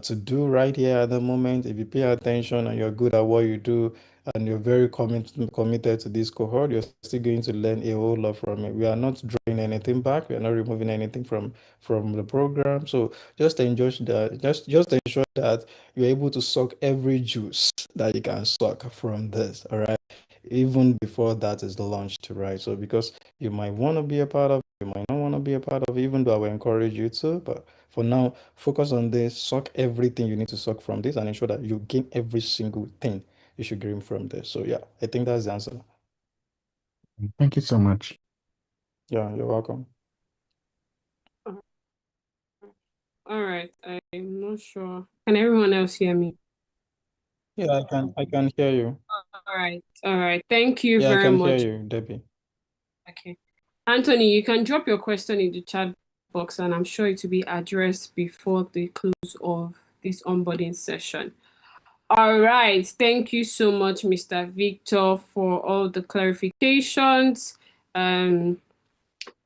to do right here at the moment. If you pay attention and you're good at what you do and you're very committed to this cohort, you're still going to learn a whole lot from it. We are not drawing anything back. We are not removing anything from the program. So just enjoy that. Just ensure that you're able to suck every juice that you can suck from this. All right. Even before that is launched, right? So because you might want to be a part of, you might not want to be a part of, even though I will encourage you to, but for now, focus on this, suck everything you need to suck from this, and ensure that you gain every single thing you should gain from this. So yeah, I think that's the answer. Thank you so much. Yeah, you're welcome. All right. I'm not sure. Can everyone else hear me? Yeah, I can hear you. All right. All right. Thank you Yeah, I very can hear much. you, Debbie. Okay. Anthony, you can drop your question in the chat box and I'm sure it will be addressed before the close of this onboarding session. All right. Thank you so much, Mr. Victor, for all the clarifications.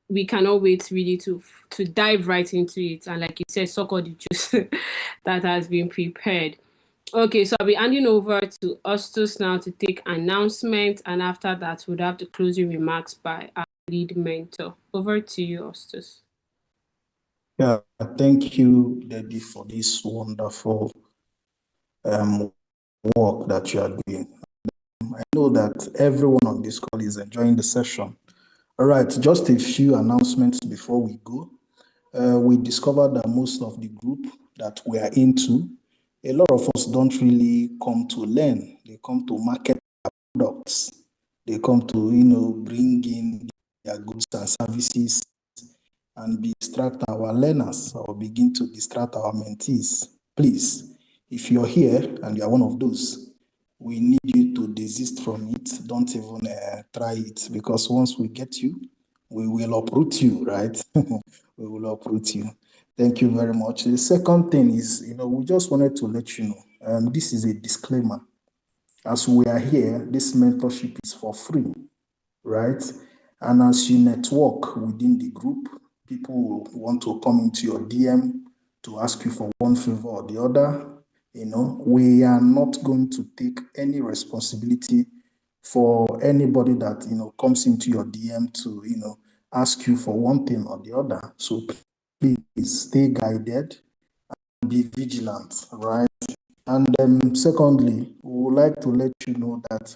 We cannot wait really to dive right into it. And like you said, suck all the juice that has been prepared. Okay, so I'll be handing over to Ostus now to take announcements, and after that, we'll have the closing remarks by our lead mentor. Over to you, Ostus. Yeah, thank you, Debbie, for this wonderful work that you are doing. I know that everyone on this call is enjoying the session. All right, just a few announcements before we go. We discovered that most of the group that we are into, a lot of us don't really come to learn. They come to market products. They come to, bring in their goods and services and distract our learners or begin to distract our mentees. Please, if you're here and you're one of those, we need you to desist from it. Don't even try it, because once we get you, we will uproot you, right? We will uproot you. Thank you very much. The second thing is, we just wanted to let you know, this is a disclaimer. As we are here, this mentorship is for free, right? And as you network within the group, people will want to come into your DM to ask you for one favor or the other. We are not going to take any responsibility for anybody that, comes into your DM to, ask you for one thing or the other. So please stay guided and be vigilant, right? And secondly, we would like to let you know that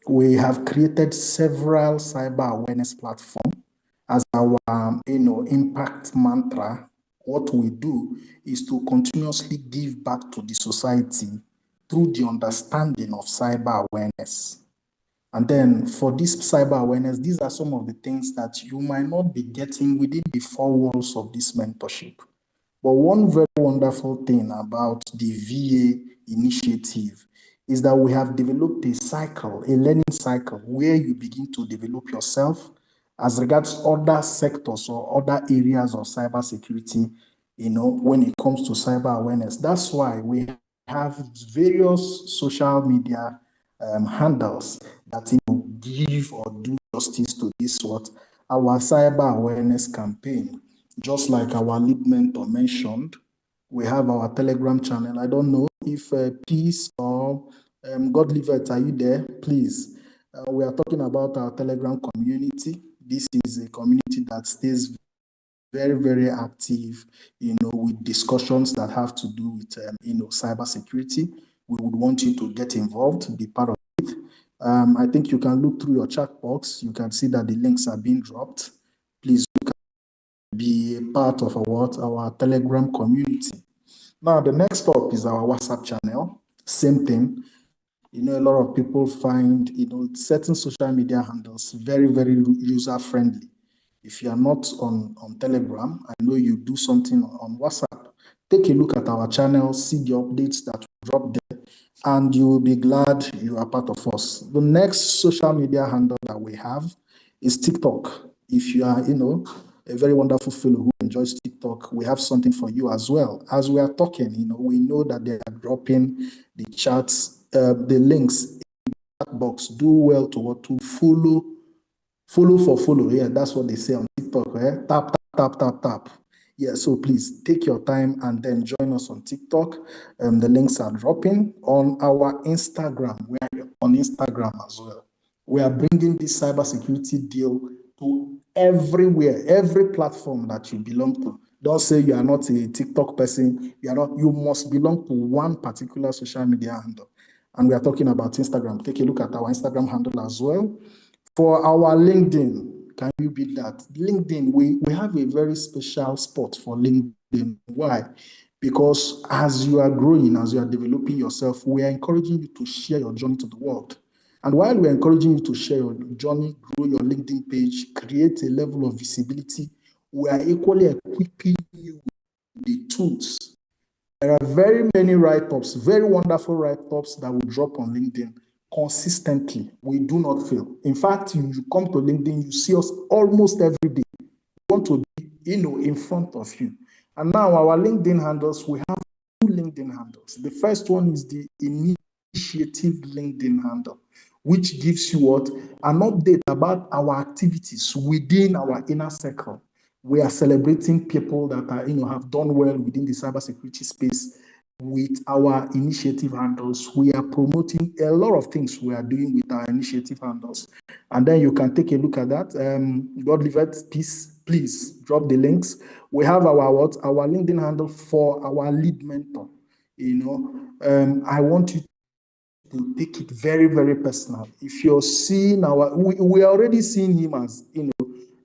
we have created several cyber awareness platforms as our, impact mantra. What we do is to continuously give back to the society through the understanding of cyber awareness. And then for this cyber awareness, these are some of the things that you might not be getting within the four walls of this mentorship. But one very wonderful thing about the VA initiative is that we have developed a cycle, a learning cycle, where you begin to develop yourself as regards other sectors or other areas of cybersecurity, when it comes to cyber awareness. That's why we have various social media handles that give or do justice to this our cyber awareness campaign. Just like our lead mentor mentioned, we have our Telegram channel. I don't know if Peace or God Livet, are you there? Please. We are talking about our Telegram community. This is a community that stays very, very active, with discussions that have to do with, cybersecurity. We would want you to get involved, be part of it. I think you can look through your chat box. You can see that the links are being dropped. Please be a part of our Telegram community. Now, the next up is our WhatsApp channel. Same thing. A lot of people find, certain social media handles very, very user-friendly. If you are not on Telegram, I know you do something on WhatsApp. Take a look at our channel, see the updates that we drop there, and you will be glad you are part of us. The next social media handle that we have is TikTok. If you are, a very wonderful fellow who enjoys TikTok, we have something for you as well. As we are talking, we know that they are dropping the chats, the links in the chat box. Do well to follow. Yeah, that's what they say on TikTok. Tap, tap, tap, tap, tap. Yeah, so please take your time and then join us on TikTok. The links are dropping on our Instagram. We are on Instagram as well. We are bringing this cybersecurity deal to everywhere, every platform that you belong to. Don't say you are not a TikTok person. You must belong to one particular social media handle. And we are talking about Instagram. Take a look at our Instagram handle as well. For our LinkedIn, can you beat that? LinkedIn, we have a very special spot for LinkedIn. Why? Because as you are growing, as you are developing yourself, we are encouraging you to share your journey to the world. And while we're encouraging you to share your journey, grow your LinkedIn page, create a level of visibility, we are equally equipping you with the tools. There are very many write-ups, very wonderful write-ups that will drop on LinkedIn consistently. We do not fail. In fact, you come to LinkedIn, you see us almost every day. We want to be, in front of you. And now our LinkedIn handles, we have two LinkedIn handles. The first one is the Initiative LinkedIn handle, which gives you an update about our activities within our inner circle. We are celebrating people that have done well within the cybersecurity space with our initiative handles. We are promoting a lot of things we are doing with our initiative handles. And then you can take a look at that. God Livet, please drop the links. We have our LinkedIn handle for our lead mentor. I want you to take it very, very personal. If you're seeing we are already seeing him as,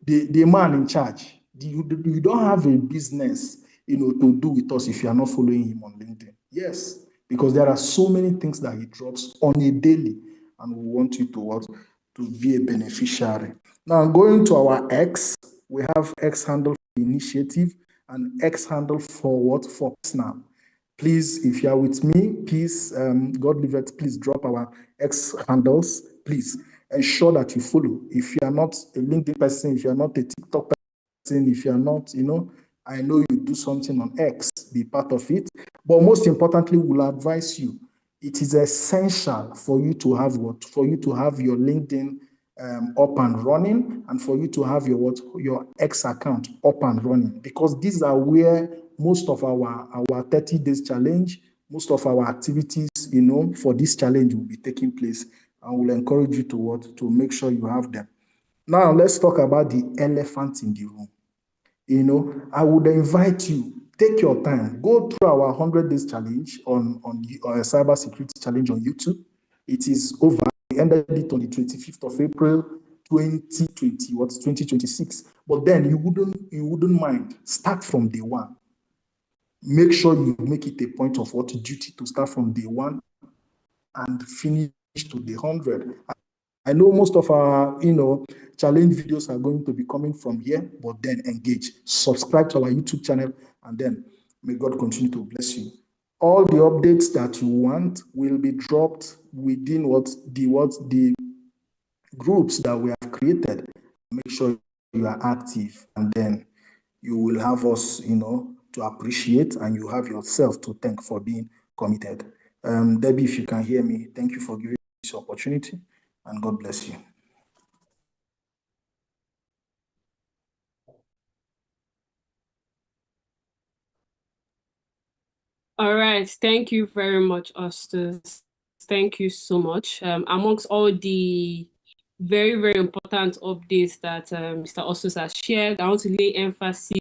the man in charge. You don't have a business, to do with us if you are not following him on LinkedIn. Yes, because there are so many things that he drops on a daily, and we want you to be a beneficiary. Now, going to our X, we have X handle for initiative and X handle for personal. Please, if you are with me, please, God leave it, please drop our X handles. Please ensure that you follow. If you are not a LinkedIn person, if you are not a TikTok person, if you are not, I know you do something on X, be part of it. But most importantly, we'll advise you. It is essential for you to have what? For you to have your LinkedIn up and running, and for you to have your X account up and running, because these are where most of our 30 days challenge, most of our activities, for this challenge will be taking place. And we'll encourage you to make sure you have them. Now let's talk about the elephant in the room. I would invite you, take your time, go through our 100 days challenge on the cybersecurity challenge on YouTube. It is over. We ended it on the 25th of April, 2026. But then you wouldn't mind. Start from day one. Make sure you make it a point of duty to start from day one and finish to the 100. I know most of our, challenge videos are going to be coming from here, but then engage. Subscribe to our YouTube channel, and then may God continue to bless you. All the updates that you want will be dropped within the groups that we have created. Make sure you are active, and then you will have us, to appreciate, and you have yourself to thank for being committed. Debbie, if you can hear me, thank you for giving me this opportunity, and God bless you. All right. Thank you very much, Austus. Thank you so much. Amongst all the very, very important updates that Mr. Austus has shared, I want to lay emphasis.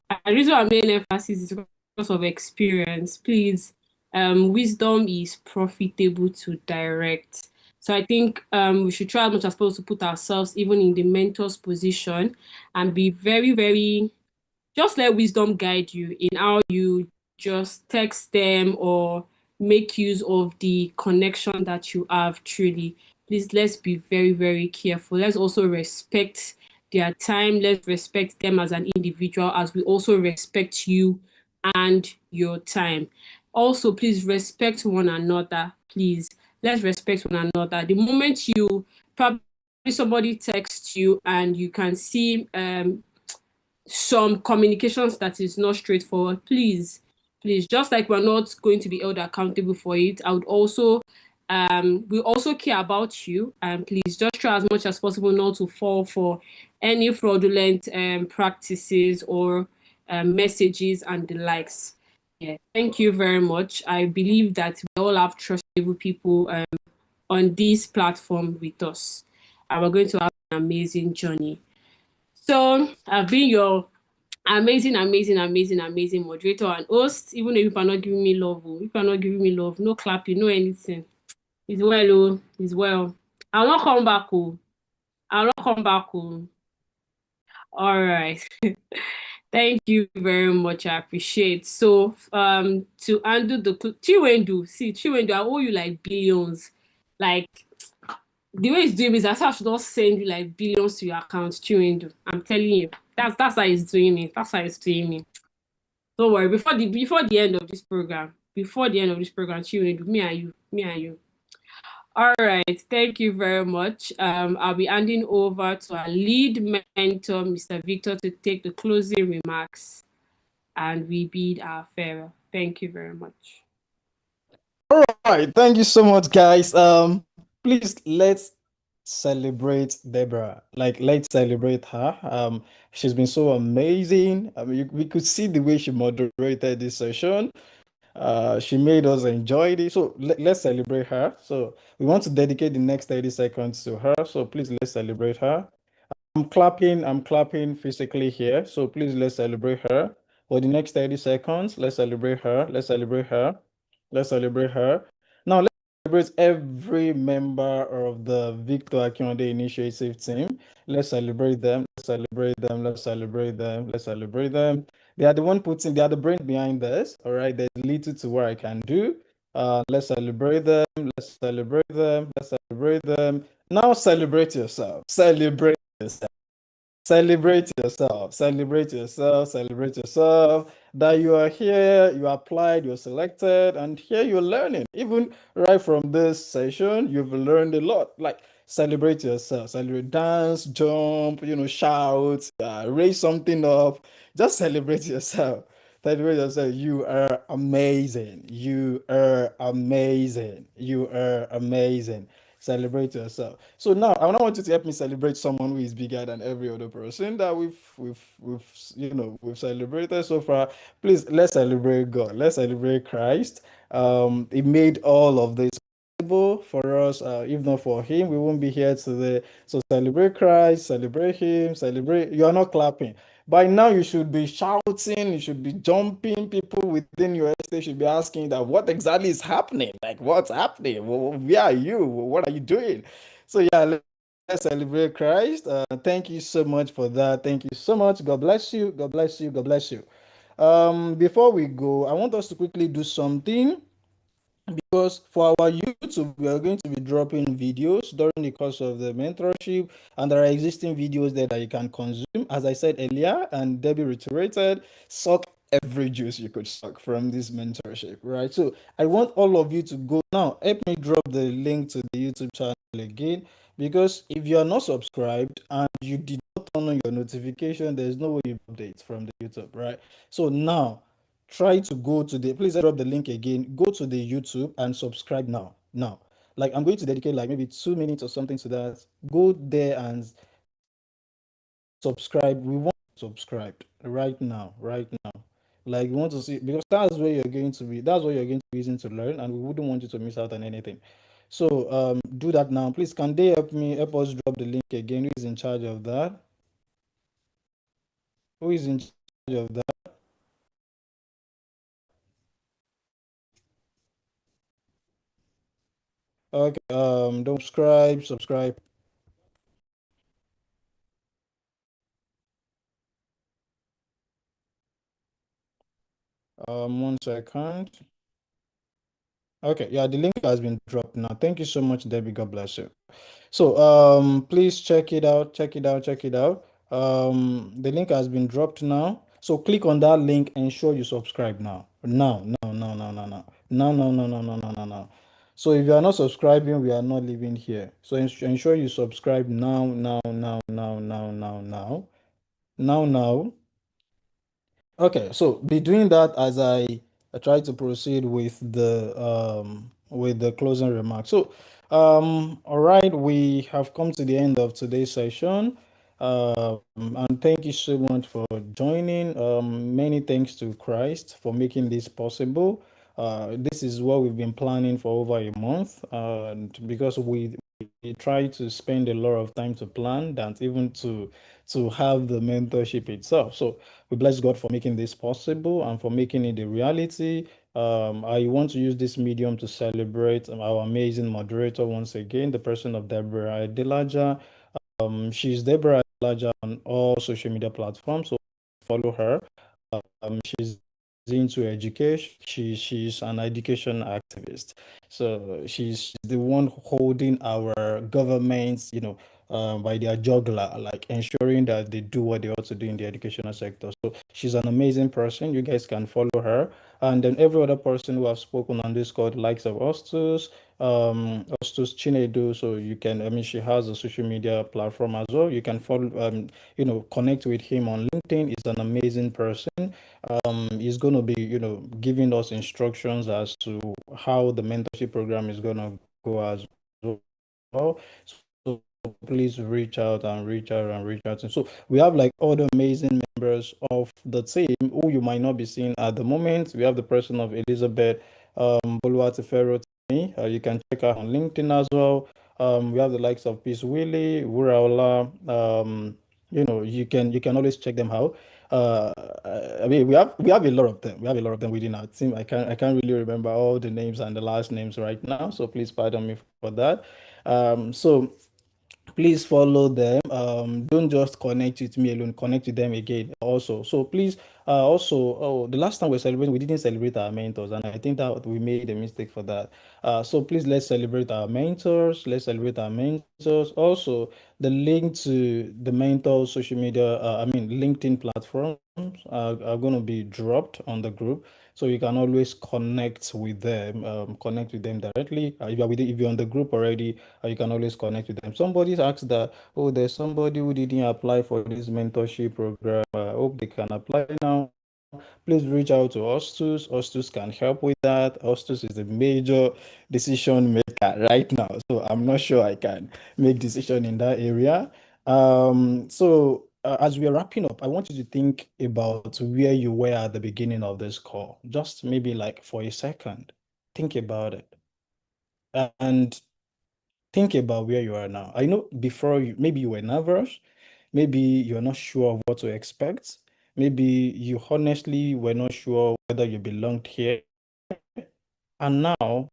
And the reason I'm laying emphasis is because of experience. Please, wisdom is profitable to direct. So I think we should try as much as possible to put ourselves even in the mentor's position and be very, very, just let wisdom guide you in how you just text them or make use of the connection that you have truly. Please, let's be very, very careful. Let's also respect their time. Let's respect them as an individual, as we also respect you and your time. Also, please respect one another. Please, let's respect one another. The moment you probably somebody texts you and you can see some communications that is not straightforward, please, just like we're not going to be held accountable for it, I would also we also care about you, and please just try as much as possible not to fall for any fraudulent practices or messages and the likes. Yeah, thank you very much. I believe that we all have trustable people on this platform with us, and we're going to have an amazing journey. So I've been your amazing moderator and host. Even if you are not giving me love, if you are not giving me love, no clapping, no anything. It's well, it's well. I'll not come back, I'll not come back, All right. Thank you very much. I appreciate. So, to handle the Chiwendu, I owe you like billions. Like the way it's doing is I should not send you like billions to your account, Chiwendu. I'm telling you. That's how it's doing it. That's how it's doing me. Don't worry. Before the end of this program, Chiwendu, me and you. All right, thank you very much. I'll be handing over to our lead mentor, Mr. Victor, to take the closing remarks, and we bid our farewell. Thank you very much. All right, thank you so much, guys. Please let's celebrate Deborah. Like, let's celebrate her. She's been so amazing. I mean, we could see the way she moderated this session. She made us enjoy it. So let's celebrate her. So we want to dedicate the next 30 seconds to her. So please let's celebrate her. I'm clapping physically here. So please let's celebrate her. For the next 30 seconds, let's celebrate her. Let's celebrate her. Let's celebrate her. Now let's celebrate every member of the Victor Akinode Initiative team. Let's celebrate them. Let's celebrate them. Let's celebrate them. Let's celebrate them. They are the brain behind this. All right. There's little to what I can do. Let's celebrate them. Let's celebrate them. Let's celebrate them. Now celebrate yourself. Celebrate yourself. Celebrate yourself. Celebrate yourself. Celebrate yourself. That you are here, you applied, you're selected, and here you're learning. Even right from this session, you've learned a lot. Like celebrate yourself. Celebrate, dance, jump, shout, raise something up. Just celebrate yourself. Celebrate yourself. You are amazing. You are amazing. You are amazing. Celebrate yourself. So now I want you to help me celebrate someone who is bigger than every other person that we've celebrated so far. Please let's celebrate God. Let's celebrate Christ. He made all of this possible for us. If not for him, we won't be here today. So celebrate Christ, celebrate him, celebrate. You are not clapping. By now, you should be shouting, you should be jumping. People within your estate should be asking that what exactly is happening? Like, what's happening? Where are you? What are you doing? So, yeah, let's celebrate Christ. Thank you so much for that. Thank you so much. God bless you. God bless you. God bless you. Before we go, I want us to quickly do something because for our YouTube, we are going to be dropping videos during the course of the mentorship, and there are existing videos there that you can consume. As I said earlier, and Debbie reiterated, suck every juice you could suck from this mentorship, right? So I want all of you to go now. Help me drop the link to the YouTube channel again, because if you are not subscribed and you did not turn on your notification, there's no way you update from the YouTube, right? So now try to go to the please drop the link again, go to the YouTube and subscribe now. Like I'm going to dedicate like maybe 2 minutes or something to that. Go there and subscribe. We want subscribed right now. Like we want to see, because that's what you're going to be using to learn, and we wouldn't want you to miss out on anything. So do that now. Please, can they help us drop the link again? Who is in charge of that? Who is in charge of that? Okay, don't subscribe. 1 second. Okay, yeah, the link has been dropped now. Thank you so much, Debbie. God bless you. So please check it out, check it out. The link has been dropped now. So click on that link, ensure you subscribe now. Now, no, no, no, no, no. No, no, no, no, no, no, no, no. So if you are not subscribing, we are not leaving here. So ensure you subscribe now, now, now, now, now, now, now, now. Okay, so be doing that as I try to proceed with the closing remarks. So, all right, we have come to the end of today's session. And thank you so much for joining. Many thanks to Christ for making this possible. This is what we've been planning for over a month, and because we try to spend a lot of time to plan than even to have the mentorship itself. So we bless God for making this possible and for making it a reality. I want to use this medium to celebrate our amazing moderator once again, the person of Deborah Delaja. She's Deborah Delaja on all social media platforms, so follow her. She's into education. She's an education activist. So she's the one holding our governments, by their jugular, like ensuring that they do what they ought to do in the educational sector. So she's an amazing person. You guys can follow her. And then every other person who have spoken on this call, the likes of Ostus Chinedu. So you can, I mean, she has a social media platform as well. You can follow, connect with him on LinkedIn. He's an amazing person. He's going to be, giving us instructions as to how the mentorship program is going to go as well. So please reach out and reach out and reach out. And so we have like other amazing members of the team who you might not be seeing at the moment. We have the person of Elizabeth Boluatefero. You can check out on LinkedIn as well. We have the likes of Peace Willie, Wuraola. You can always check them out. Uh, I mean, we have a lot of them. We have a lot of them within our team. I can't really remember all the names and the last names right now. So please pardon me for that. So please follow them. Don't just connect with me alone, connect with them again also. So please Also, oh, the last time we celebrated, we didn't celebrate our mentors, and I think that we made a mistake for that. So please let's celebrate our mentors. Let's celebrate our mentors. Also, the link to the mentor social media, I mean LinkedIn platforms are going to be dropped on the group, so you can always connect with them directly. If you're on the group already, you can always connect with them. Somebody's asked that, oh, there's somebody who didn't apply for this mentorship program. I hope they can apply now. Please reach out to Ostus. Ostus can help with that. Ostus is a major decision maker right now, so I'm not sure I can make decision in that area. As we are wrapping up, I want you to think about where you were at the beginning of this call. Just maybe like for a second, think about it, and think about where you are now. I know before maybe you were nervous, maybe you're not sure of what to expect, maybe you honestly were not sure whether you belonged here. And now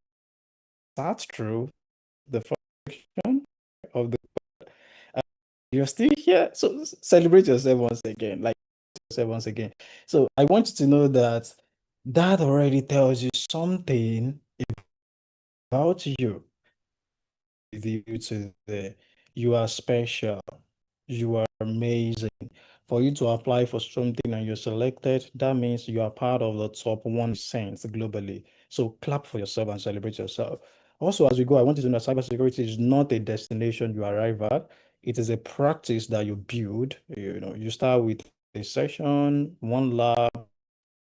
that's true. The function of the you're still here. So celebrate yourself once again. Like yourself once again. So I want you to know that that already tells you something about you. With you today. You are special. You are amazing. For you to apply for something and you're selected, that means you are part of the top 1% globally. So clap for yourself and celebrate yourself. Also, as we go, I want you to know cybersecurity is not a destination you arrive at. It is a practice that you build. You know, you start with a session, one lab,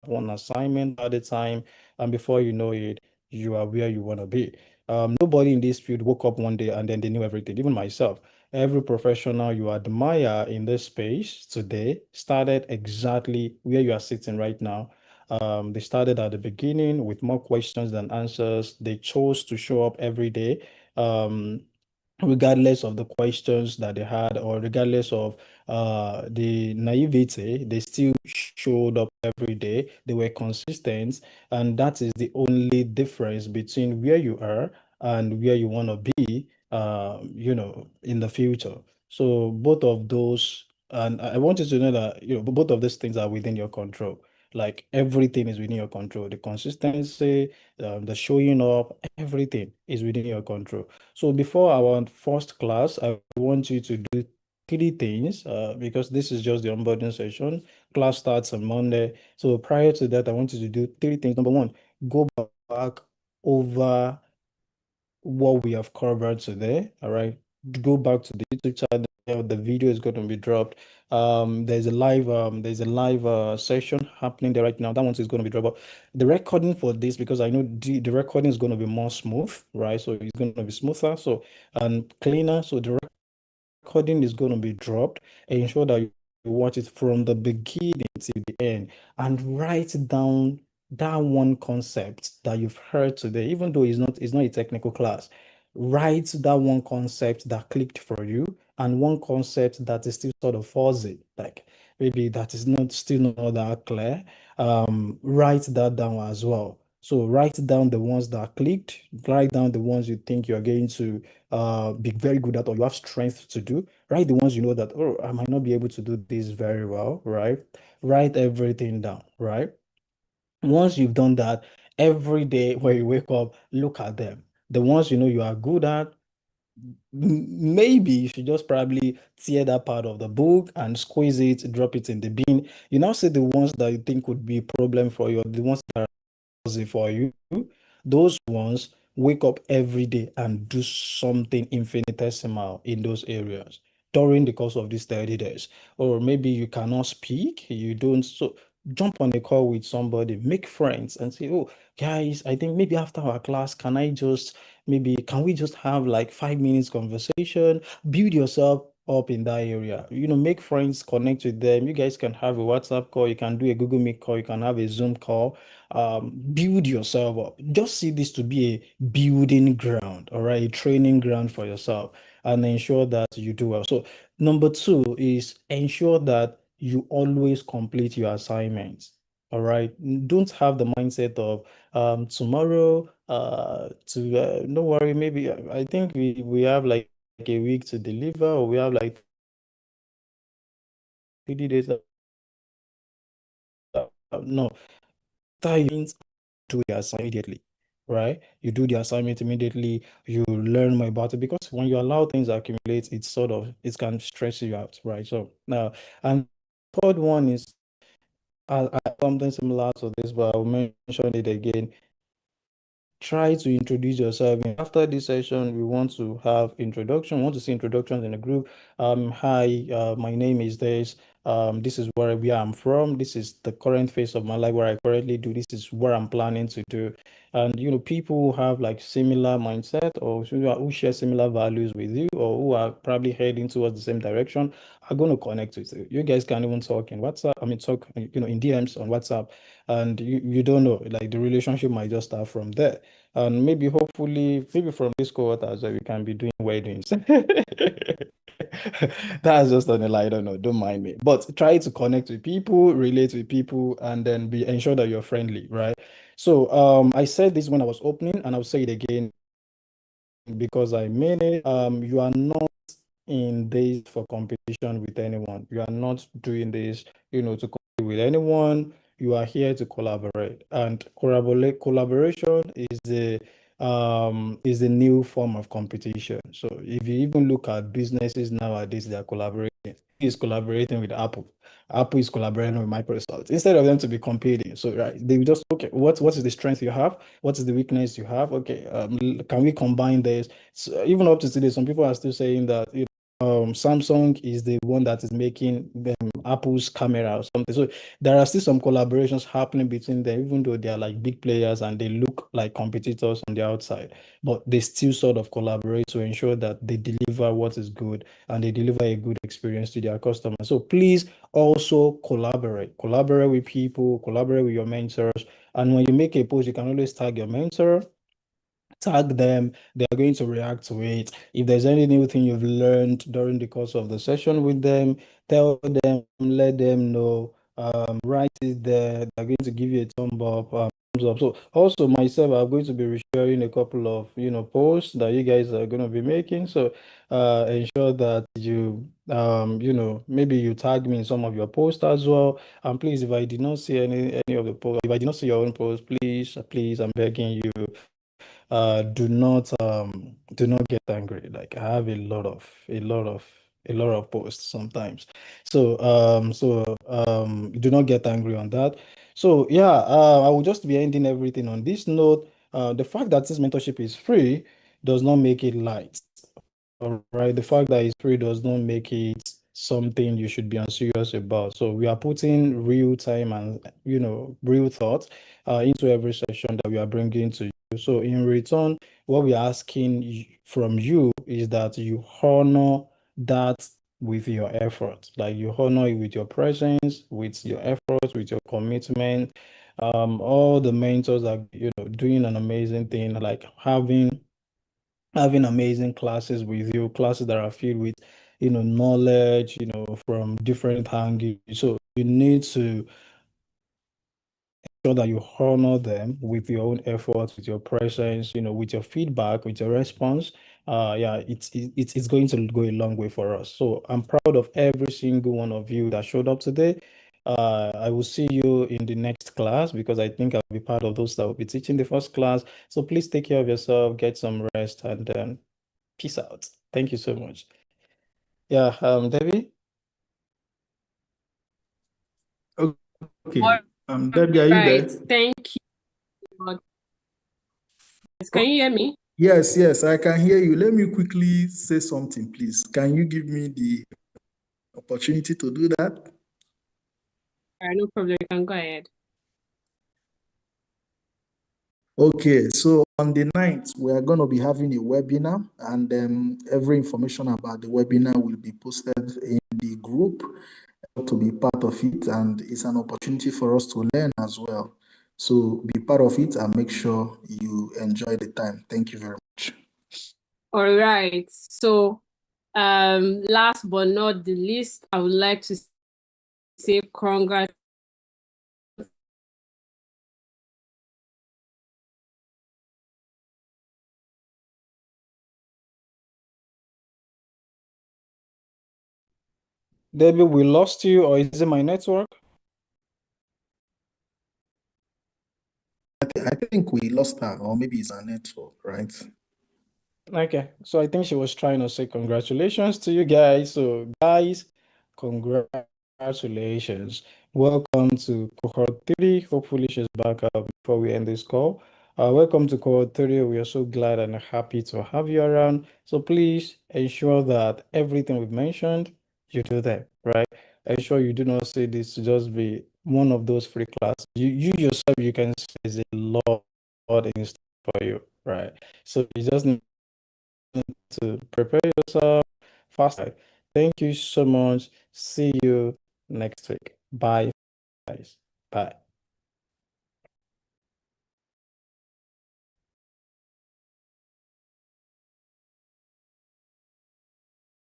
one assignment at a time, and before you know it, you are where you want to be. Nobody in this field woke up one day and then they knew everything, even myself. Every professional you admire in this space today started exactly where you are sitting right now. They started at the beginning with more questions than answers. They chose to show up every day. Regardless of the questions that they had, or regardless of the naivety, they still showed up every day. They were consistent, and that is the only difference between where you are and where you want to be, in the future. So both of those, and I want you to know that both of these things are within your control. Like everything is within your control. The consistency, the showing up, everything is within your control. So before our first class, I want you to do three things because this is just the onboarding session. Class starts on Monday. So prior to that, I want you to do three things. Number one, go back over what we have covered today. All right. Go back to the YouTube channel. The video is going to be dropped. There's a live session happening there right now. That one is going to be dropped. The recording for this, because I know the recording is going to be more smooth, right? So it's going to be smoother, so and cleaner. So the recording is going to be dropped. Ensure that you watch it from the beginning to the end and write down that one concept that you've heard today, even though it's not a technical class. Write that one concept that clicked for you and one concept that is still sort of fuzzy, like maybe that is not still not that clear. Write that down as well. So write down the ones that clicked, write down the ones you think you're going to be very good at or you have strength to do. Write the ones you know that, oh, I might not be able to do this very well, right? Write everything down, right? Once you've done that, every day when you wake up, look at them. The ones you know you are good at, maybe you should just probably tear that part of the book and squeeze it, drop it in the bin. You now see the ones that you think would be a problem for you, the ones that easy for you. Those ones, wake up every day and do something infinitesimal in those areas during the course of these 30 days. Or maybe you cannot speak, you don't. So jump on a call with somebody, make friends, and say, oh, guys, I think maybe after our class, can we just have like 5 minutes conversation? Build yourself up in that area. Make friends, connect with them. You guys can have a WhatsApp call, you can do a Google Meet call, you can have a Zoom call. Build yourself up. Just see this to be a building ground, all right, a training ground for yourself, and ensure that you do well. So number two is ensure that you always complete your assignments. All right. Don't have the mindset of tomorrow to don't worry, maybe I think we have like a week to deliver, or we have like 3 days No, that means do the assignment immediately, right? You do the assignment immediately, you learn more about it, because when you allow things to accumulate, it can stress you out, right? So now, and third one is something similar to this, but I'll mention it again. Try to introduce yourself. After this session, we want to have introduction. We want to see introductions in the group. Hi, my name is this. This is where I'm from. This is the current phase of my life where I currently do. This is what I'm planning to do. And people who have like similar mindset, or who share similar values with you, or who are probably heading towards the same direction, are going to connect with you. You guys can even talk in WhatsApp. Talk in DMs on WhatsApp, and you don't know, like the relationship might just start from there. And maybe hopefully, maybe from this cohort as well, we can be doing weddings. That's just on a lie, I don't know, don't mind me. But try to connect with people, relate with people, and then ensure that you're friendly, right? So I said this when I was opening, and I'll say it again because I mean it. You are not in this for competition with anyone. You are not doing this, to compete with anyone. You are here to collaborate, and collaboration is the new form of competition. So if you even look at businesses nowadays, they are collaborating. Is collaborating with Apple. Apple is collaborating with Microsoft instead of them to be competing. So right, they will just, okay, what is the strength you have? What is the weakness you have? Okay, can we combine this? So even up to today, some people are still saying that Samsung is the one that is making Apple's camera or something. So there are still some collaborations happening between them, even though they are like big players and they look like competitors on the outside, but they still sort of collaborate to ensure that they deliver what is good and they deliver a good experience to their customers. So please also collaborate with people, collaborate with your mentors. And when you make a post, you can always tag your mentor, tag them. They are going to react to it. If there's any new thing you've learned during the course of the session with them, tell them, let them know. Write it there. They're going to give you a thumbs up. So also myself, I'm going to be sharing a couple of posts that you guys are going to be making. So ensure that maybe you tag me in some of your posts as well. And please, if I did not see any of the posts, if I did not see your own post, please, I'm begging you, do not get angry. Like I have a lot of posts sometimes. So do not get angry on that. So yeah, I will just be ending everything on this note. The fact that this mentorship is free does not make it light. All right, the fact that it's free does not make it something you should be unserious about. So we are putting real time and real thought into every session that we are bringing to you. So in return, what we are asking from you is that you honor that with your effort. Like you honor it with your presence, with your efforts, with your commitment. All the mentors are doing an amazing thing, like having amazing classes with you, classes that are filled with, knowledge, from different angles. So you need to sure that you honor them with your own efforts, with your presence, with your feedback, with your response. Yeah, it's going to go a long way for us. So I'm proud of every single one of you that showed up today. I will see you in the next class because I think I'll be part of those that will be teaching the first class. So please take care of yourself, get some rest, and peace out. Thank you so much. Yeah, Debbie? Okay. All Debbie, are you right. there? Thank you. Can you hear me? Yes, yes, I can hear you. Let me quickly say something, please. Can you give me the opportunity to do that? All right, no problem. You can go ahead. Okay, so on the 9th, we are going to be having a webinar, and every information about the webinar will be posted in the group to be part of it, and it's an opportunity for us to learn as well. So be part of it and make sure you enjoy the time. Thank you very much. All right. So, last but not the least, I would like to say congrats. Debbie, we lost you, or is it my network? I think we lost her, or maybe it's our network, right? Okay, so I think she was trying to say congratulations to you guys. So, guys, congratulations. Welcome to cohort 3. Hopefully, she's back up before we end this call. Welcome to cohort 3. We are so glad and happy to have you around. So, please ensure that everything we've mentioned, you do that, right? Ensure you do not say this to just be one of those free classes. You yourself, you can say there's a lot in store for you, right? So, you just need to prepare yourself faster. Thank you so much. See you next week. Bye, guys. Bye.